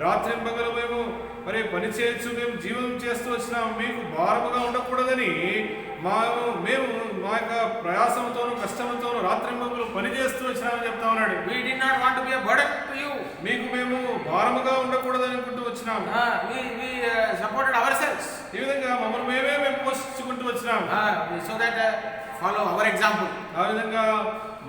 రాత్రింబగలు మేము మరి పని చేయొచ్చు, మేము జీవనం చేస్తూ వచ్చినాము, మీకు భారముగా ఉండకూడదని మేము మా యొక్క ప్రయాసంతోనూ కష్టంతోనూ రాత్రింబగలు పని చేస్తూ వచ్చినామని చెప్తా ఉన్నాడు. We did not want to be a burden to you. మీకు మేము భారముగా ఉండకూడదని అనుకుంటూ వచ్చినాము. We supported ourselves. ఈ విధంగా మమ్మల్ని మేము పోషించుకుంటూ వచ్చినాము. So that follow our example. ఆ విధంగా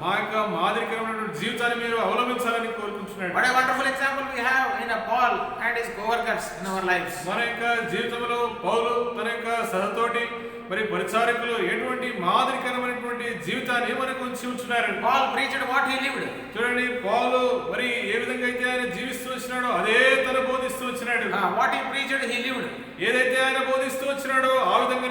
మా యొక్క మాదిరికరమైనటువంటి జీవితాన్ని మీరు అవలంబించాలని కోరుకుంటున్నాడు. What a wonderful example we have in Paul and his co-workers in our lives. మన యొక్క జీవితంలో పౌలు తన యొక్క సహతోటి మరి పరిచారకులు ఎటువంటి మాదిరికరమైనటువంటి జీవితాన్ని మనకు ఉంచుతున్నారు. Paul preached what he lived. చూడండి, పౌలు మరి ఏ విధంగా అయితే ఆయన జీవిస్తూ వచ్చినాడో అదే తన బోధిస్తూ వచ్చినాడు. What he preached he lived. ఏదైతే ఆయన బోధిస్తూ వచ్చినాడో ఆ విధంగా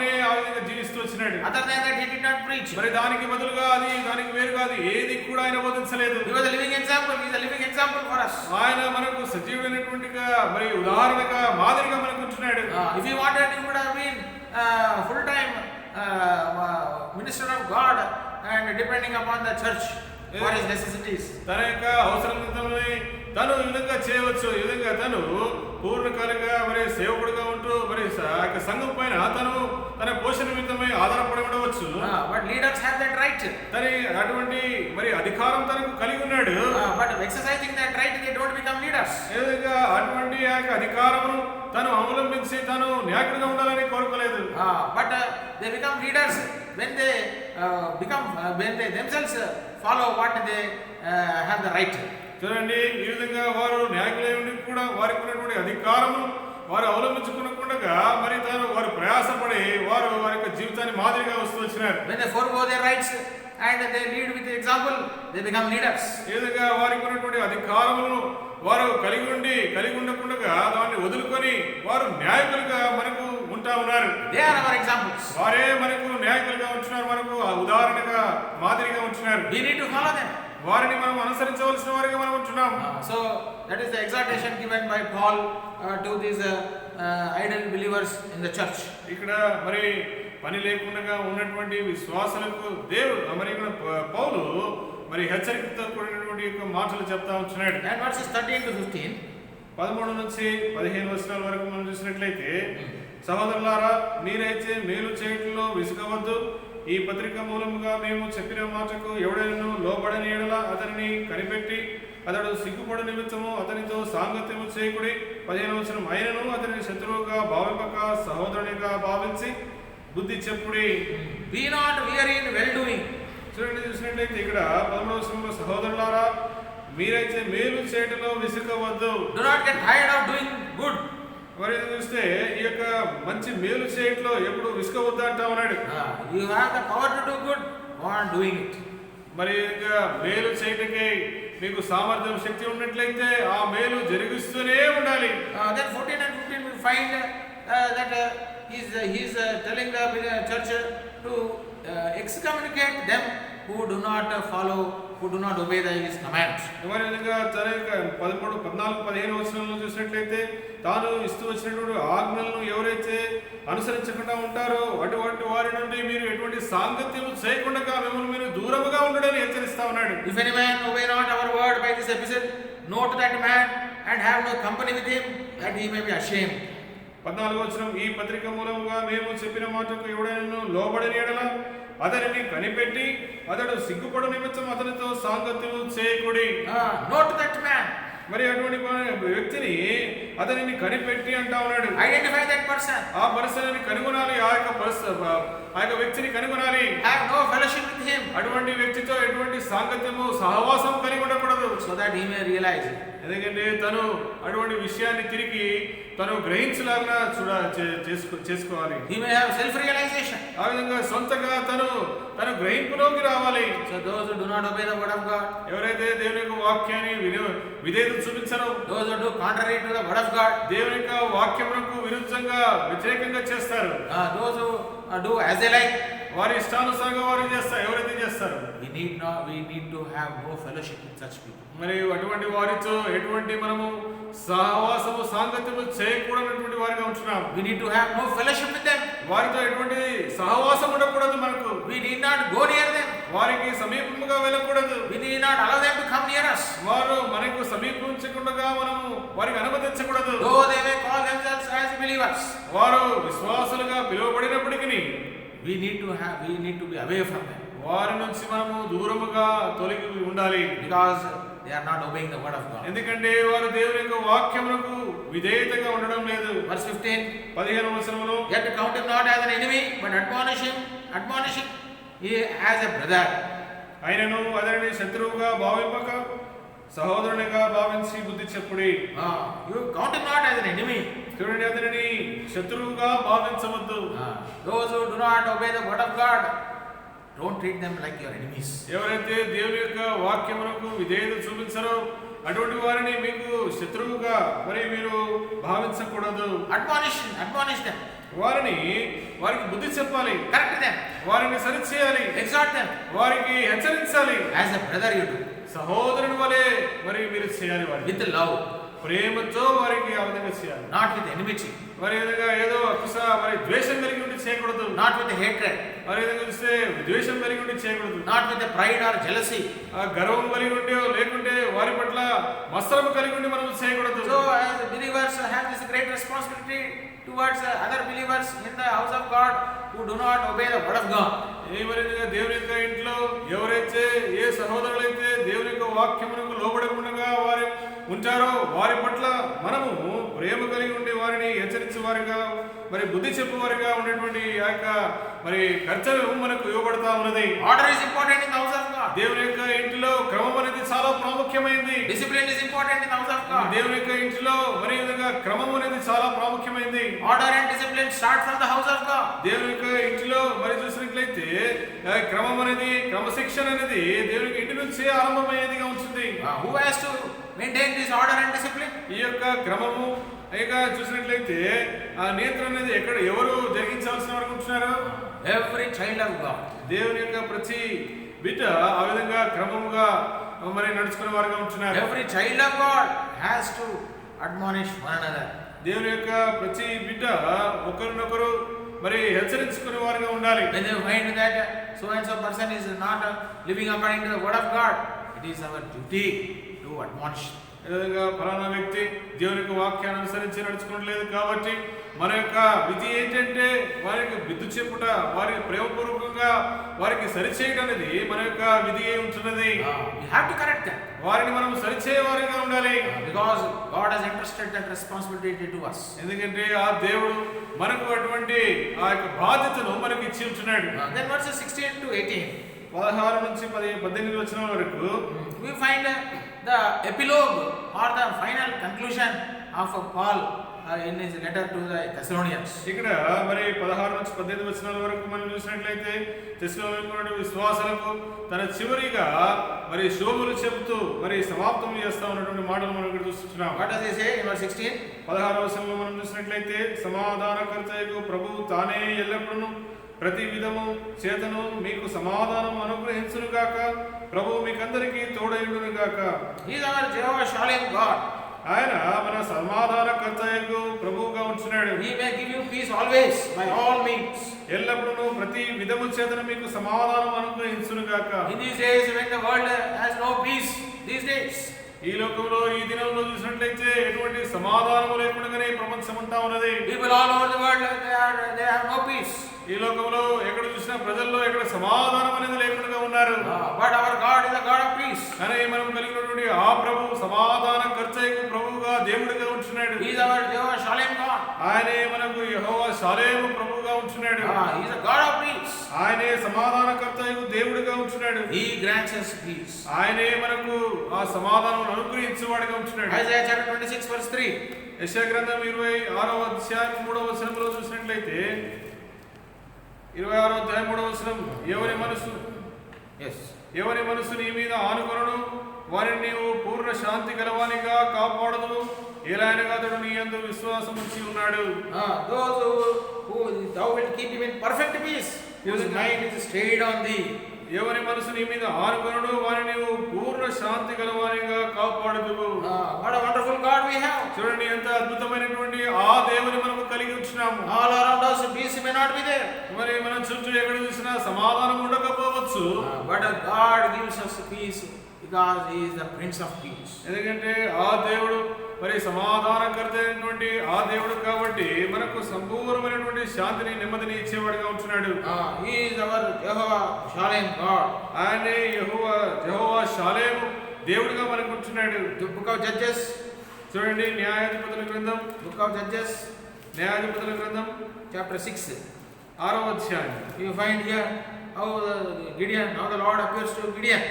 జీవిస్తూ వచ్చినాడు. Other than that he did not preach. మరి దానికి బదులుగా దానికి వేరుగా ఏది కూడా ఆయన బోధించలేదు. He was a living example. He is a living example for us. ఆయన మనకు సజీవమైనటువంటిగా మరి ఉదాహరణగా మాదిరిగా మనకు ఉంటున్నాడు. If he wanted, he would have been full time minister of God and depending upon the church for his necessities. తన యొక్క అవసరం నిమిత్తమై తను ఈ విధంగా చేయవచ్చు. ఈ విధంగా తను పూర్ణకాలంగా మరి సేవకుడుగా ఉంటూ మరి సంఘం పైన తన పోషణ నిమిత్తమై ఆధారపడి ఉండవచ్చు. But leaders have that right. తను అటువంటి మరి అధికారం తనకు కలిగి ఉన్నాడు. But exercising that right they don't become leaders. ఏ విధంగా అటువంటి ఆ యొక్క అధికారమును తను అవలంబించి తను నాయకుడిగా ఉండాలని కోరుకోలేదు. But they become leaders when they when they themselves follow what they have the right. చూడండి, ఈ విధంగా వారు నాయకులై ఉండి కూడా వారికి ఉన్నటువంటి అధికారము వారు అవలంబించుకునకుండా మరి వారు ప్రయాసపడి వారి యొక్క జీవితాన్ని మాదిరిగా వస్తూ వచ్చినారు. When they forego their rights and they lead with the example, they become leaders. ఈ విధంగా వారికి ఉన్నటువంటి అధికారములను వారు కలిగి ఉండకుండా దాన్ని వదులుకొని వారు నాయకులుగా మనకు ఉంటా ఉన్నారు. They are our examples. వారే మనకు నాయకులుగా ఉంటున్నారు, మనకు ఉదాహరణగా మాదిరిగా ఉంటున్నారు. We need to follow them. వారిని మనం అనుసరించవలసిన వారిగా మనం ఉంటున్నాం. So that is the exhortation given by Paul to these idle believers in the church. ఇక్కడ మరి పని లేకుండా ఉన్నటువంటి విశ్వాసులకు దేవుడు మరి ఇక్కడ పౌలు మరి హెచ్చరికతో కూడినటువంటి యొక్క మాటలు చెప్తా ఉంటున్నాడు. And verses 13 to 15 13 నుంచి 15 వచనాల వరకు మనం చూసినట్లయితే సహోదరులారా, మీరైతే మేలు చేయటంలో విసుగవద్దు. ఈ పత్రిక మూలముగా మేము చెప్పిన మాటకు ఎవడైనను లోబడని యెడల అతనిని కనిపెట్టి అతడు సిగ్గుపడు నిమిత్తము అతనితో సాంగత్యము చేయకుడి. 15వ వచనం, ఆయనను అతనిని శత్రువుగా భావింపక సహోదరునిగా భావించి బుద్ధి చెప్పుడి. Be not weary in well doing. చూడండి, చూసినట్లయితే ఇక్కడ 13వ వచనంలో, సహోదరులారా మీరైతే మేలు చేయటంలో విసుగవద్దు. Do not get tired of doing good. మరి చూస్తే ఈ యొక్క మంచి మేలు చేయటంలో ఎప్పుడు విసుగవద్దు అంటా ఉన్నాడు. You have the power to do good, go on doing it. మరి ఇంకా మేలు చేయటకే మీకు సామర్థ్యం, శక్తి ఉన్నట్లయితే ఆ మేలు జరిగిస్తూనే ఉండాలి. Then 14 and 15 we find that he's telling the church to excommunicate them who do not follow, who do not obey his commands. మరి విధంగా తన యొక్క 13, 14, 15 వచనంలో చూసినట్లయితే తాను ఇస్తూ వచ్చినటువంటి ఆజ్ఞలను ఎవరైతే అనుసరించకుండా ఉంటారో అటువంటి వారి నుండి మీరు ఎటువంటి సాంగత్యం చేయకుండా మిమ్మల్ని మీరు దూరముగా ఉండడని హెచ్చరిస్తా ఉన్నాడు. If any man obey not our word by this epistle, note that man and have no company with him, that he may be ashamed. 14వ వచనం, ఈ పత్రిక మూలముగా మేము చెప్పిన మాటకు ఎవడైనా లోబడని యెడల అతనిని కనిపెట్టి అతడు సిగ్గుపడు నిమిత్తం అతనితో సాంగత్యము చేయకుడి. Note that man. మరి అటువంటి వ్యక్తిని అతనిని కనిపెట్టి అంటా ఉన్నాడు. Identify that person. ఆ పర్సన్ని కనుగొనాలి, ఆ యొక్క వ్యక్తిని కనుగొనాలి. Have no fellowship with him. అటువంటి వ్యక్తితో ఎటువంటి సాంగత్యము, సహవాసం కలిగి ఉండకూడదు. So that he may realize it. ఎందుకంటే తను అటువంటి విషయాన్ని తిరిగి తను గ్రహించలాగా చేసుకోవాలి. He may have self realization. ఆ విధంగా సొంతగా తను గ్రహింపులోకి రావాలి. So those who do not obey the word of God, ఎవరైతే దేవుని యొక్క వాక్యాన్ని విధేయత చూపించరో, those who do contrary to the word of God, దేవుని యొక్క వాక్యమునకు విరుద్ధంగా వ్యతిరేకంగా చేస్తారు, those who do as they like, వారి ఇష్టానుసారంగా వారు చేస్తారు. ఎవరైతే చేస్తారు, we need to have no fellowship with such people. మరి అటువంటి వారితో ఎటువంటి మనము సహవాసము, సాంగత్యము చేయకూడనటువంటి వారిగా ఉంటున్నాం. We need to have no fellowship with them. వారితో ఎటువంటి సహవాసం ఉండకూడదు. మనకు We need not go near them. వారికి సమీపముగా వెళ్ళకూడదు. We need not allow them to come near us. వారు మనకు సమీపించకుండా మనము వారికి అనుమతించకూడదు. Though they may call themselves as believers, వారు విశ్వాసులుగా పిలువబడినప్పటికీ we need to be away from them. వారి నుంచి మనము దూరముగా తొలగి ఉండాలి. Because they are not obeying the word of God. ఎందుకంటే వారు దేవుని యొక్క వాక్యమునకు విధేయతగా ఉండడం లేదు. Verse 15, 15వ వచనంలో, yet count him not as an enemy, but admonish him as a brother. ఆయనను అతనిని శత్రువుగా భావింపక సహోదరునిగా భావించి బుద్ధి చెప్పుడి. You count him not as an enemy. చూడండి, అతనిని శత్రువుగా భావించవద్దు. Those who do not obey the word of God, don't treat them like your enemies. ఎవరైతే దేవుని యొక్క వాక్యమునకు విధేయత చూపించరో అటువంటి వారిని మీకు శత్రువుగా మరి మీరు భావించకూడదు. Admonish them. వారికి బుద్ధి చెప్పాలి, correct them, వారిని సరిచేయాలి, exhort them, వారికి హెచ్చరించాలి. as a brother you do. సహోదరుని వలె మరి మీరు చేయాలి. వారి with love, ప్రేమతో వారికి ఆ విధంగా చేయాలి. not with enmity, మరి విధంగా ఏదో మరి ద్వేషం కలిగి ఉండి చేయకూడదు. not with hatred, మరి విధంగా చూస్తే ద్వేషం కలిగి ఉండి చేయకూడదు. not with the pride or jealousy. ఆ గర్వం కలిగి ఉండి లేకుంటే వారి పట్ల మత్సరం కలిగి ఉండి మనం చేయకూడదు. So as believers have this great responsibility towards other believers in the house of God who do not obey the word of God. దేవుని యొక్క ఇంట్లో ఎవరైతే ఏ సహోదరులైతే దేవుని యొక్క వాక్యమునకు లోబడకుండా వారు ఉంటారో వారి పట్ల మనము ప్రేమ కలిగి ఉండి వారిని హెచ్చరించే వారిగా మరి బుద్ధి చెప్పువారిగా ఉండేటువంటి ఆ యొక్క మరి కర్తవ్యం మనకు ఇవ్వబడతా ఉన్నది. Order is important in the house of God. దేవుని యొక్క ఇంటిలో క్రమం అనేది చాలా ప్రాముఖ్యమైనది. Discipline is important in the house of God. దేవుని యొక్క ఇంటిలో మరి విధంగా క్రమం అనేది చాలా ప్రాముఖ్యమైనది. Order and discipline start from the house of God. దేవుని యొక్క ఇంటిలో మరి చూసినట్లయితే క్రమం అనేది, క్రమశిక్షణ అనేది దేవుని ఇంటి నుంచి ఆరంభమయ్యేదిగా ఉంటుంది. Who has to maintain this order and discipline? ఈ యొక్క క్రమము ఇక చూసినట్లయితే ఆ నియంత్రణ అనేది ఎవరు జరిగించాల్సిన వారు ఉంటున్నారు? Every child of God. దేవుని యొక్క ప్రతి బిడ్డ ఆ విధంగా క్రమముగా మరి నడుచుకునే వారుగా ఉంటున్నారు. Every child of God has to admonish one another. దేవుని యొక్క ప్రతి బిడ్డ ఒకరినొకరు మరి హెచ్చరించుకునే వారుగా ఉండాలి. When they find that so and so person is not living according to the word of God, it is our duty to admonish. ఈ విధంగా ఫలానా వ్యక్తి దేవుని యొక్క వాక్యాన్ని అనుసరించి నడుచుకోవట్లేదు కాబట్టి మన యొక్క విధి ఏంటంటే వారికి బిద్దు చెప్పుట, వారికి ప్రేమపూర్వకంగా వారికి సరిచేయడం అనేది మన యొక్క విధి అయి ఉంటున్నది. We have to correct them. వారిని మనం సరిచేయ వారిగా ఉండాలి. Because God has entrusted that responsibility to us. ఎందుకంటే ఆ దేవుడు మనకు అటువంటి ఆ యొక్క బాధ్యతను మనకి ఇచ్చి ఉంటున్నాడు. Then verses 16 to 18. 16 నుంచి 18 వచనం వరకు We find the epilogue or the final conclusion of Paul in his letter to the Thessalonians. ఇక్కడ మరి 16 నుంచి 18 వచనాల వరకు మనం చూసినట్లయితే తెస్సలోనికైన విశ్వాసులకు తన చివరిగా మరి శోభలు చెబుతూ మరి సమాప్తం చేస్తా ఉన్నటువంటి మాటలు మనం ఇక్కడ చూస్తున్నాం. What does he say in verse 16? 16వ వచనంలో మనం చూసినట్లయితే సమాధానకర్తయగు ప్రభువు తానే ఎల్లప్పుడూ ప్రతి విధము చేతను మీకు సమాధానం అనుగ్రహించును గాక. ప్రభువు మీకందరికీ తోడైండును గాక. He is our Jehovah Shalom God. ఆయన మన సమాధానకర్తయగు ప్రభువుగా ఉంటున్నాడు. He may give you peace always by all means. ఎల్లప్పుడూ ప్రతి విధము చేతను మీకు సమాధానం అనుగ్రహించును గాక. In these days when the world has no peace, these days ఈ లోకంలో ఈ దినంలో చూసినట్లయితే ఎటువంటి సమాధానము లేకుండానే ప్రపంచం ఉంటా ఉన్నది. people all over the world they have no peace. ఈ లోకంలో ఎక్కడ చూసినా ప్రజల్లో ఎక్కడ సమాధానం అనేది లేకుండా ఉన్నారు. But our God is a God of peace. కానీ మనం కలిగినటువంటి ఆ ప్రభు సమాధాన కర్తయ్యకు ప్రభువుగా దేవుడిగా ఉంటున్నాడు. He is our Jehovah Shalom God. ఆయనే మనకు యెహోవా షాలేము ప్రభువుగా ఉంటున్నాడు. He is a God of peace. ఆయనే సమాధాన కర్తయ్యకు దేవుడిగా ఉంటున్నాడు. He grants us peace. ఆయనే మనకు ఆ సమాధానం అనుగ్రహించేవాడిగా ఉంటున్నాడు. Isaiah chapter 26 verse 3. యెషయా గ్రంథం 26వ అధ్యాయం 3వ వచనంలో చూసినట్లయితే 26వ అధ్యాయం 3వ వచనం, ఎవరి మనసు నీ మీద ఆనుకొనను వారిని నీవు పూర్ణ శాంతి గలవానిగా కాపాడదు. ఎలాగనగా అతడు నీ యందు విశ్వాసం ఉంచి ఉన్నాడు. Those who thou wilt keep him in perfect peace, whose mind is stayed on thee. ఎవరి మనసు నీ మీద ఆనుకొనను వారిని నీవు పూర్ణ శాంతి గలవానిగా కాపాడదువు. What a wonderful God we have. చూడండి ఎంత అద్భుతమైనటువంటి ఆ దేవుని మనము కలిగి ఉంటున్నాము. All around us peace may not be there. మరి మనం చుట్టూ ఎక్కడ చూసినా సమాధానం ఉండకపోవచ్చు. But God gives us peace because he is the Prince of Peace. ఎందుకంటే ఆ దేవుడు మరి సమాధానకర్త అయినటువంటి ఆ దేవుడు కాబట్టి మనకు సంపూర్ణమైనటువంటి శాంతిని నెమ్మదిని ఇచ్చేవాడుగా ఉంటున్నాడు. He is our Jehovah Shalom God. ఆయనే యెహోవా షాలేము దేవుడిగా మనకు ఉంటున్నాడు. The book of Judges, చూడండి న్యాయాధిపతుల గ్రంథం, book of Judges న్యాయాధిపతుల గ్రంథం chapter 6. 6వ అధ్యాయం. You find here how Gideon, how the Lord appears to Gideon.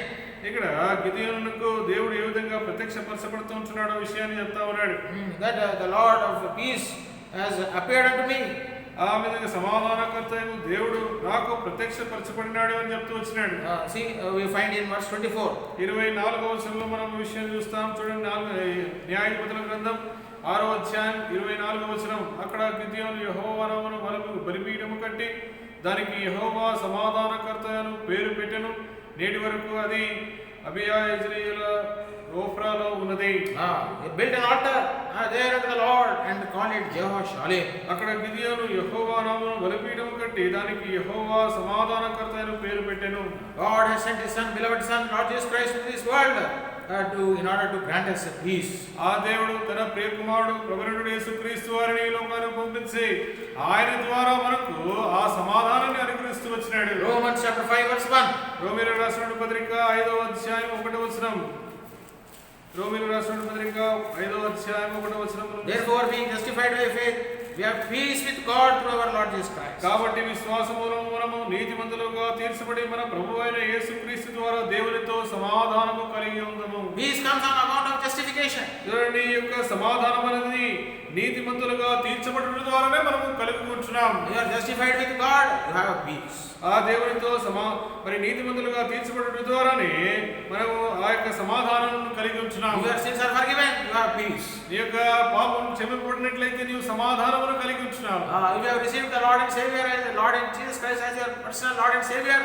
ఇక్కడ గిదెయోనుకు దేవుడు ఏ విధంగా ప్రత్యక్షపరచబడుతూ ఉంటున్నాడో విషయాన్ని చెప్తా ఉన్నాడు. That the Lord of peace has appeared unto me. ఆ విధంగా సమాధానకర్త అయిన దేవుడు నాకు ప్రత్యక్షపరచబడినాడు అని చెప్తూ వచ్చినాడు. See, we find in verse 24. 24వ వచనంలో మనం విషయం చూస్తాం. చూడండి న్యాయాధిపతుల గ్రంథం 6వ అధ్యాయం 24వ వచనం. అక్కడ గిదెయోను యెహోవా నామమున బలిపీఠము కట్టి దానికి యెహోవా సమాధానకర్తను పేరు పెట్టెను. నేటి వరకు అది అబియాయజ్రీయుల ఓఫ్రాలో ఉన్నది. He built an altar there unto the Lord and called it Jehovah Shalom. అక్కడ గిదెయోను యెహోవా నామమున బలిపీఠము కట్టి దానికి యెహోవా సమాధానకర్తను పేరు పెట్టెను. God has sent his son, beloved son, Lord Jesus Christ, into this world in order to grant us peace. ఆ దేవుడు తన ప్రియ కుమారుడు ప్రభువైన యేసుక్రీస్తు వారిని ఈ లోకానికి పంపించి ఆయన ద్వారా మనకు ఆ సమాధానాన్ని అనుగ్రహిస్తూ వచ్చినాడు. Romans chapter 5 verse 1. రోమీయులకు రాసిన పత్రిక 5వ అధ్యాయం 1వ వచనం. రోమీయులకు రాసిన పత్రిక 5వ అధ్యాయం 1వ వచనం. Therefore, being justified by faith, we have peace with God through our Lord Jesus Christ. కాబట్టి విశ్వాసమూలము మనము నీతిమంతులుగా తీర్చబడి మన ప్రభువైన యేసుక్రీస్తు ద్వారా దేవునితో సమాధానము కలిగి ఉందము. Peace comes on account of justification. చూడండి ఈ యొక్క సమాధానం అనేది నీతిమంతులుగా తీర్చబడడం ద్వారానే మనము కలిగి ఉంటున్నాం. You are justified with God, you have peace. ఆ దేవునితో మరి నీతిమంతులుగా తీర్చబడడం ద్వారానే మనము ఆ యొక్క సమాధానాన్ని కలిగి ఉంటున్నాం. If your sins are forgiven, you have peace. నీ యొక్క పాపం క్షమింపబడినట్లయితే నీవు సమాధానమును కలిగి ఉంటున్నావు. If you have received the Lord and Savior as the Lord and Jesus Christ as your personal Lord and Savior,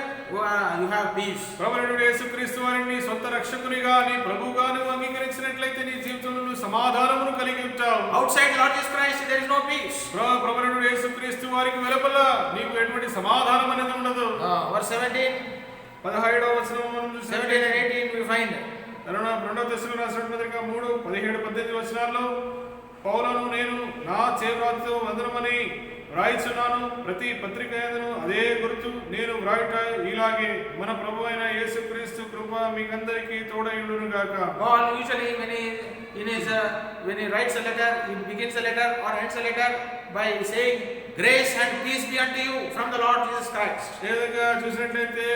you have peace. ప్రభువైన యేసుక్రీస్తు వారిని నీ సొంత రక్షకునిగా నీ ప్రభువుగా నువ్వు అంగీకరించినట్లయితే నీ జీవితంలో నువ్వు సమాధానమును కలిగి ఉంటావు. Outside Lord Jesus Christ there is no peace. ప్రభువైన యేసుక్రీస్తు వారికి వెలుపల నీకు ఎటువంటి సమాధానం అనేది ఉండదు. Verse 17. 17వ వచనం మనం 17 and 18 we find. రెండవ దశలో రాసిన పత్రిక 3:17-18 వచనాల్లో పౌలును నేను నా చేవ్రాతతో వందనమని వ్రాయిచున్నాను. ప్రతి పత్రిక యందును అదే గుర్తు నేను వ్రాయుట ఇలాగే మన ప్రభు అయిన యేసుక్రీస్తు కృప మీకందరికీ తోడైయుండును గాక. Paul usually when he writes a letter, he begins a letter or ends a letter by saying grace and peace be unto you from the Lord Jesus Christ. ఏ విధంగా చూసినట్లయితే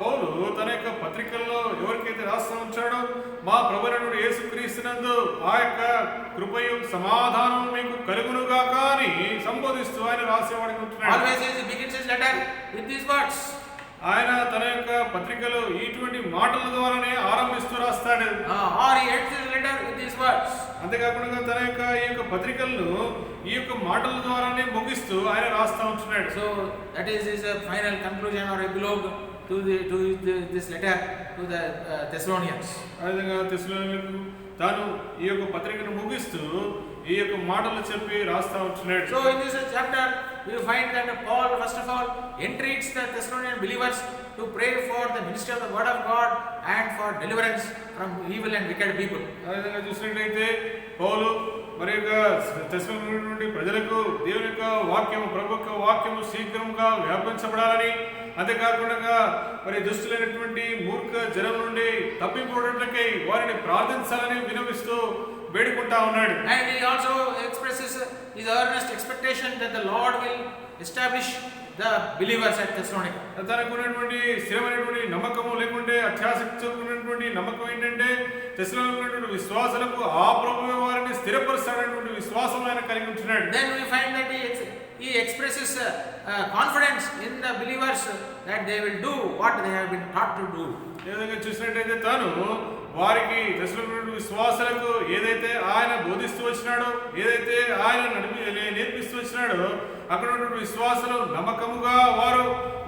పౌలు తన యొక్క పత్రికల్లో ఎవరికైతే రాస్తా ఉంచాడో మా ప్రభువైన యేసుక్రీస్తునందు ఆ యొక్క కృపయు సమాధానం మీకు కలుగును గాక అని సంబోధిస్తూ ఆయన రాసేవాడికి ఉంటున్నాడు. Always he begins his letter with these words. ఆయన తన యొక్క పత్రికలో ఇటువంటి మాటల ద్వారానే ఆరంభిస్తూ రాస్తాడు. Or he ends his letter with these words. అంతేకాకుండా తన యొక్క ఈ యొక్క పత్రికలను ఈ యొక్క మాటల ద్వారానే ముగిస్తూ ఆయన రాస్తా ఉంటున్నాడు. So that is his final conclusion or epilogue to this letter to the Thessalonians. ఆ విధంగా తెస్సలోనికీయులకు తాను ఈ యొక్క పత్రికను ముగిస్తూ ఈ యొక్క మాటలు చెప్పి రాస్తా ఉంటున్నాడు. So in this chapter we find that Paul first of all entreats the Thessalonian believers to pray for the ministry of the word of God and for deliverance from evil and wicked people. ఆ విధంగా చూసినట్లయితే పౌలు మరి యొక్క తెస్సలోనికీయుల నుండి ప్రజలకు దేవుని యొక్క వాక్యము ప్రభు యొక్క వాక్యము శీఘ్రంగా వ్యాపించబడాలని, అంతేకాకుండా మరి దుష్టులైనటువంటి మూర్ఖ జనం నుండి తప్పిపోవడానికై వారిని ప్రార్థించాలని వినవిస్తూ వేడుకుంటా ఉన్నాడు. And he also expresses his earnest expectation that the Lord will establish the believers at Thessalonica. తనకు ఉన్నటువంటి స్థిరమైనటువంటి నమ్మకము లేకుంటే అత్యాసక్తితో నమ్మకం ఏంటంటే తెస్సలోనికీలో ఉన్నటువంటి విశ్వాసులకు ఆ ప్రభువే వారిని స్థిరపరుస్తాడనేటువంటి విశ్వాసం ఆయన కలిగి ఉంటున్నాడు. Then we find that he expresses confidence in the believers that they will do what they have been taught to do. ఏ విధంగా చూసినట్టయితే తాను వారికి తెస్సలోనికీయుల విశ్వాసులకు ఏదైతే ఆయన బోధిస్తూ వచ్చినాడో, ఏదైతే ఆయన నేర్పిస్తూ వచ్చినాడో అక్కడ ఉన్నటువంటి విశ్వాసులు నమ్మకముగా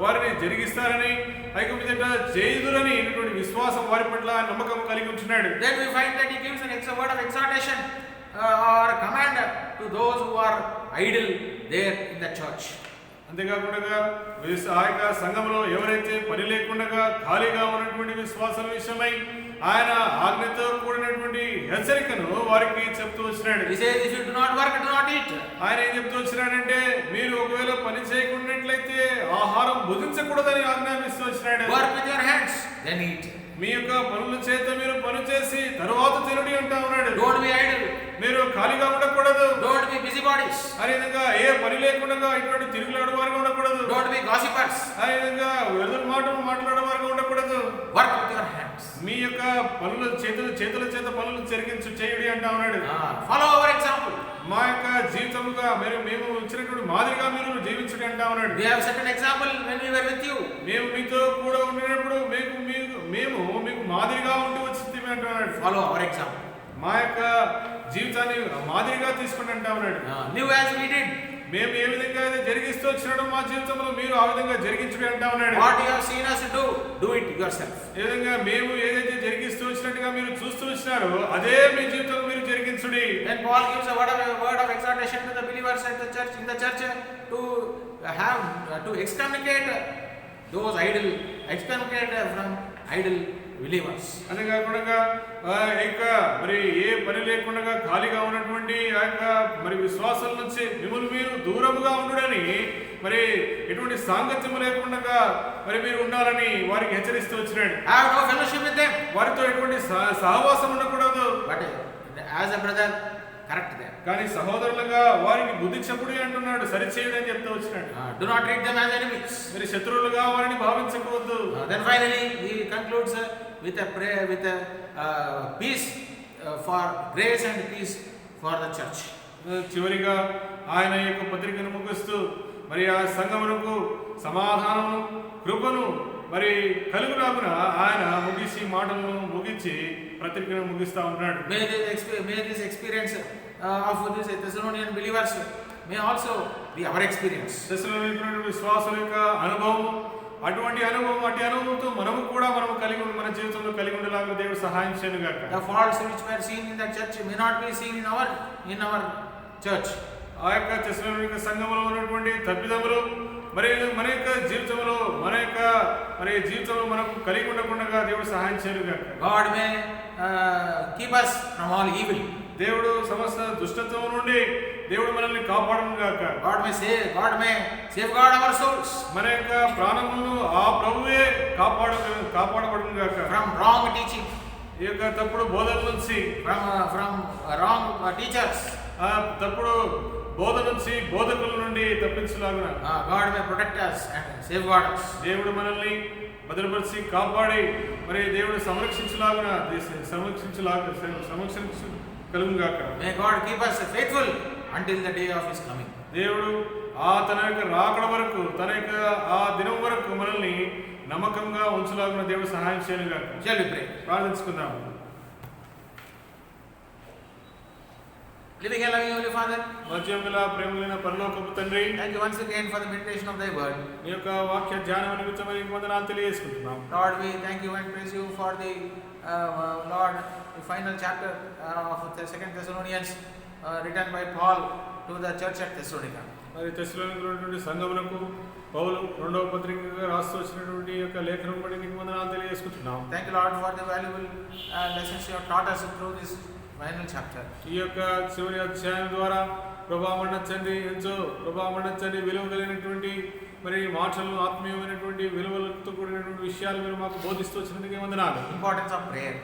వారిని జరిగిస్తారని, ఐకమత్యంట చేయుదురని ఇటువంటి విశ్వాసం వారి పట్ల నమ్మకం కలిగి ఉంటున్నాడు. Then we find that he gives a word of exhortation or command to those who are idle there in the church. అంతేకాకుండా ఆ యొక్క సంఘంలో ఎవరైతే పని లేకుండా ఖాళీగా ఉన్నటువంటి విశ్వాసాల విషయమై ఆయన ఆజ్ఞతో కూడినటువంటి హెచ్చరికను వారికి చెప్తూ వచ్చినాడు. He says, if you do not work, do not eat. ఆయన ఏం చెప్తూ వచ్చినాడంటే మీరు ఒకవేళ పని చేయకున్నట్లయితే ఆహారం భుజించకూడదని ఆజ్ఞాపిస్తూ వచ్చినాడు. Work with your hands, then eat. మీ యొక్క పనుల చేత మీరు పని చేసి తరువాత తినడి అంటా ఉన్నాడు. Don't be idle. మీరు ఖాళీగా ఉండకూడదు. Don't be busybodies. అదే విధంగా ఏ పని లేకుండా ఇటువంటి తిరుగులాడు వారుగా ఉండకూడదు. Don't be gossipers. అదే విధంగా ఎదురు మాటలు మాట్లాడే వారుగా ఉండకూడదు. Work with your hands. మీ యొక్క పనుల చేతుల చేత పనులు చేయుడి అంటా ఉన్నాడు. Follow our example. మా యొక్క జీవితముగా మేము ఇచ్చినటువంటి మాదిరిగా మీరు జీవించండి అంటా ఉన్నాడు. We have set an example when we were with you. మేము మీతో కూడా ఉండినప్పుడు మేము మీకు మాదిరిగా ఉండి వచ్చింది అంటా ఉన్నాడు. Follow our example. మా యొక్క జీవితాన్ని మాదిరిగా తీసుకుని అంటా ఉన్నాడు. Live as we did. మేము ఏ విధంగా అయితే జరిగిస్తూ వచ్చినాడో మా జీవితంలో మీరు ఆ విధంగా జరిగించుడి అంటా ఉన్నాడు. What you have seen us do it yourself. ఏ విధంగా మేము ఏదైతే జరిగిస్తూ వచ్చినట్టుగా మీరు చూస్తూ వచ్చినారో అదే మీ జీవితంలో మీరు జరిగించుడి. Then Paul gives a word of exhortation to the believers at the church, in the church, to excommunicate those excommunicate from idle believers. అంతేకాకుండా మరి ఏ పని లేకుండా ఖాళీగా ఉన్నటువంటి ఆ యొక్క మరి విశ్వాసాల నుంచి మిమ్మల్ని మీరు దూరముగా ఉండడని, మరి ఎటువంటి సాంగత్యం లేకుండా మరి మీరు ఉండాలని వారికి హెచ్చరిస్తూ వచ్చినాడు. Have no fellowship with them. వారితో ఎటువంటి సహవాసం ఉండకూడదు. But as a brother, correct them. కానీ సహోదరులుగా వారికి బుద్ధి చెప్పుడు అంటున్నాడు, సరిచేయడు అని చెప్తూ వచ్చినాడు. Do not treat them as enemies. మరి శత్రువులుగా వారిని భావించకూడదు. Then finally he concludes with a prayer, with a peace for grace and peace for the church. చివరిగా ఆయన యొక్క పత్రికను ముగిస్తూ మరి ఆ సంఘమునకు సమాధానము కృపను మరి కలుగులాగున ఆయన మాటలను ముగించి పత్రికను ముగిస్తా ఉన్నాడు. May this experience of these Thessalonian believers may also be our experience. తెస్సలోనికీయుల విశ్వాసుల యొక్క అనుభవం, అట్టి అనుభవంతో మనము మన జీవితంలో కలిగి ఉండేలాగా దేవుడు సహాయం చేయనుగాక. The faults which were seen in the church may not be seen in our church. ఆ యొక్క తెస్సలోనిక సంఘములో ఉన్నటువంటి తప్పిదములు మరి మన యొక్క జీవితంలో మరి జీవితంలో మనకు కలిగి ఉండకుండా దేవుడు సహాయం చేయనుగాక. God may keep us from all evil. దేవుడు సమస్త దుష్టత్వం నుండి దేవుడు మనల్ని కాపాడునుగాక. God may safeguard our souls మన యొక్క ప్రాణములను ఆ ప్రభువే కాపాడబడునుగాక. from wrong teaching, ఈ యొక్క తప్పుడు బోధల నుంచి, from wrong teachers. ఆ తప్పుడు బోధ నుంచి, బోధకుల నుండి తప్పించలాగున God may protect us and safeguard us. దేవుడు మనల్ని భద్రపరిచి కాపాడి మరి దేవుడు సంరక్షించలాగున కలుగుగాక. May God keep us faithful until the day of His coming. దేవుడు తన యొక్క రాకడ వరకు, తన యొక్క ఆ దినం వరకు మనల్ని నమ్మకంగా ఉంచలాగున దేవుడు సహాయం చేయనుగాక. Shall we pray? ప్రార్థించుకుందాం. Living and loving Holy Father, మధ్యముల ప్రేమలైన పరలోకపు తండ్రి, thank you once again for the meditation of Thy word. నీ యొక్క వాక్య ధ్యానం నిమిత్తమై నీకు వందనాలు తెలియజేసుకుంటున్నాం. Lord, we thank you and praise you for the Lord, the final chapter of the 2 Thessalonians, written by Paul to the church at Thessalonica. మరి తెస్సలోనికలో ఉన్నటువంటి సంఘమునకు పౌలు రెండవ పత్రికగా రాస్తూ వచ్చినటువంటి యొక్క లేఖనం బట్టి నీకు వందనాలు తెలియజేసుకుంటున్నాం. Thank you, Lord, for the valuable lessons you have taught us through this final chapter. ఈ యొక్క చివరి అధ్యాయం ద్వారా ప్రభావమన్నచ్చండి ఎంతో ప్రభావమన్నచ్చండి విలువ కలిగినటువంటి మరి మాటలను, ఆత్మీయమైనటువంటి విలువలతో కూడినటువంటి విషయాలు మీరు మాకు బోధిస్తూ వచ్చినందుకే వందనాలు. Importance of prayer.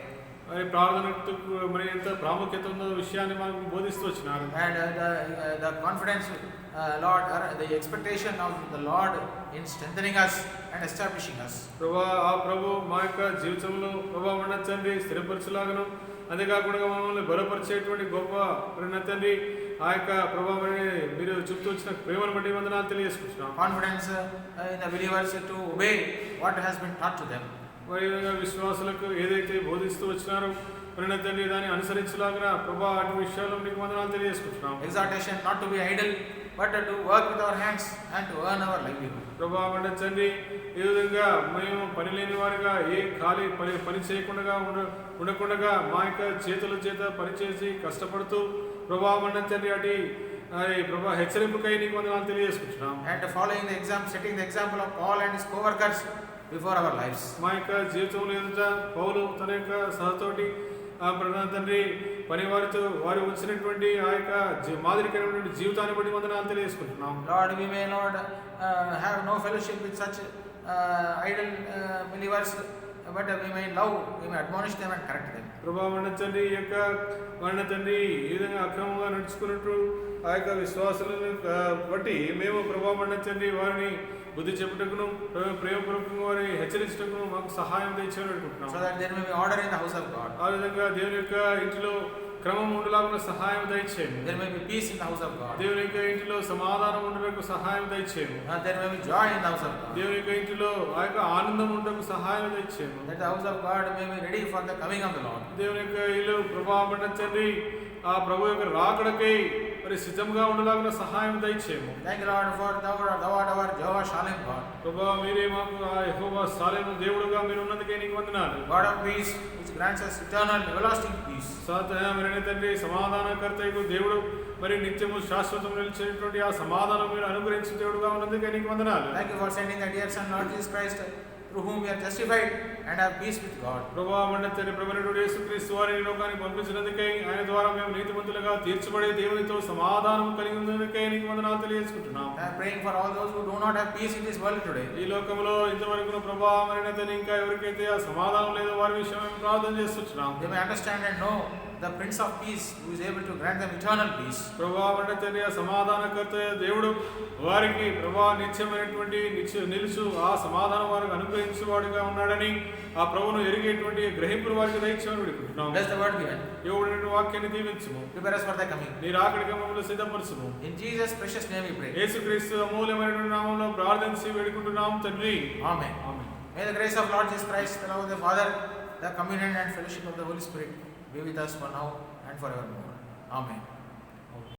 మరి ప్రార్థనకు మరి ఎంత ప్రాముఖ్యత ఉందో విషయాన్ని మనకు బోధిస్తూ వచ్చినారు. And the confidence, Lord, the expectation of the Lord in strengthening us and establishing us. ప్రభు మా యొక్క జీవితంలో ప్రభావమన్నచ్చండి స్థిరపరచలాగను, అంతేకాకుండా మమ్మల్ని బలపరిచేటువంటి గొప్ప తండ్రి ఆ యొక్క ప్రభావాన్ని మీరు చూపుతూ వచ్చిన ప్రేమను బట్టి వందనాలు తెలియజేసుకుంటున్నాం. Confidence in the believers to obey what has been taught to them. మరి విశ్వాసులకు ఏదైతే బోధిస్తూ వచ్చినారో తండ్రి దాన్ని అనుసరించలాగిన ప్రభా అటు విషయాల్లో మీకు వందనాలు తెలియజేసుకుంటున్నాం. Exhortation not to be idle, but to work with our hands and to earn our livelihood. ప్రభా తండ్రి ఈ విధంగా మేము పని లేని వారిగా ఏ ఖాళీ పని చేయకుండా ఉండకుండా మా యొక్క చేతుల చేత పనిచేసి కష్టపడుతూ ప్రభా తండ్రి అటు ప్రభా హెచ్చరింపుకై నీకు వందనాలు తెలియజేసుకుంటున్నాం. And following the example, setting the example of Paul and his co-workers before our lives. మా యొక్క జీవితంలో ఎదుట పౌలు తన యొక్క సహతోటి ప్రధాన తండ్రి పని వారు ఉంచినటువంటి ఆ యొక్క మాదిరికరమైనటువంటి జీవితాన్ని బట్టి వందనాలు తెలియజేసుకుంటున్నాం. Lord, we may not have no fellowship with such idle believers, but we may admonish them and correct them. ప్రభా తండ్రి ఈ యొక్క తండ్రి ఈ విధంగా అక్రమంగా నడుచుకున్నట్టు ఆ యొక్క విశ్వాసాలను బట్టి మేము ప్రభా తండ్రి వారిని బుద్ధి చెప్పుటకును ప్రేమపూర్వకంగా వారిని హెచ్చరించటకును మాకు సహాయం తెచ్చారు అనుకుంటున్నాం. So that there may be order in the house of God. ఆ విధంగా దేవుని యొక్క ఇంటిలో క్రమం ఉండలాగా సహాయం దయచేయండి. There may be peace in the house of God. దేవుని యొక్క ఇంటిలో సమాధానం ఉండడానికి సహాయం దయచేయండి. There may be joy in the house of God. దేవుని యొక్క ఇంటిలో ఆ యొక్క ఆనందం ఉండడానికి సహాయం దయచేయండి. That the house of God may be ready for the coming of the Lord. దేవుని యొక్క ఇల్లు ప్రభావపడండి ఆ ప్రభు యొక్క రాకడకై మరి సిద్ధంగా ఉండలాగిన సహాయం దయచేయము. Thank you, Lord, for thou art our Jehovah Shalem God. ప్రభా మీరే మాకు ఆ యెహోవా షాలేము దేవుడుగా మీరు ఉన్నందుకే నీకు వందనాలు. God of peace, which grants us eternal, everlasting peace. సత్యమైన తండ్రి సమాధానకర్తయగు దేవుడు మరి నిత్యము శాశ్వతం నిలిచేటువంటి ఆ సమాధానం మీరు అనుగ్రహించిన దేవుడుగా ఉన్నందుకే నీకు వందనాలు. Thank you for sending the dear Son, Lord Jesus Christ, through whom we are justified and have peace with God. ప్రభా తండ్రి ప్రభువైన యేసుక్రీస్తు వారిని లోకానికి పంపించినందుకే ఆయన ద్వారా మేము నీతిమంతులుగా తీర్చబడే దేవునితో సమాధానం కలిగి ఉన్నందుకే నీకు వందనాలు తెలియజేసుకుంటున్నాం. I am praying for all those who do not have peace in this world today. ఈ లోకంలో ఇంతవరకు ప్రభా తండ్రి ఇంకా ఎవరికైతే ఆ సమాధానం లేదో వారి విషయమై ప్రార్థన చేస్తున్నాం. They may understand and know the Prince of Peace, who is able to grant them eternal peace. ప్రభా తండ్రి ఆ సమాధానకర్త దేవుడు వారికి ప్రభా నిత్యమైనటువంటి నిలుచు ఆ సమాధానం వారికి అనుగ్రహించేవాడుగా ఉన్నాడని ఆ ప్రభువును ఎరిగేటువంటి గ్రహింపులు వారికి దయచేయమని వేడుకుంటున్నాం. Bless the word given. దేవుడి వాక్యాన్ని దీవించుము. Prepare us for the coming. నీ రాకడికి మమ్మల్ని సిద్ధపరచుము. In Jesus' precious name we pray. యేసుక్రీస్తు అమూల్యమైనటువంటి నామములో ప్రార్థించి వేడుకుంటున్నాం తండ్రి. Amen. Amen. May the grace of Lord Jesus Christ, the love of the Father, the communion and fellowship of the Holy Spirit be with us for now and forevermore. Amen.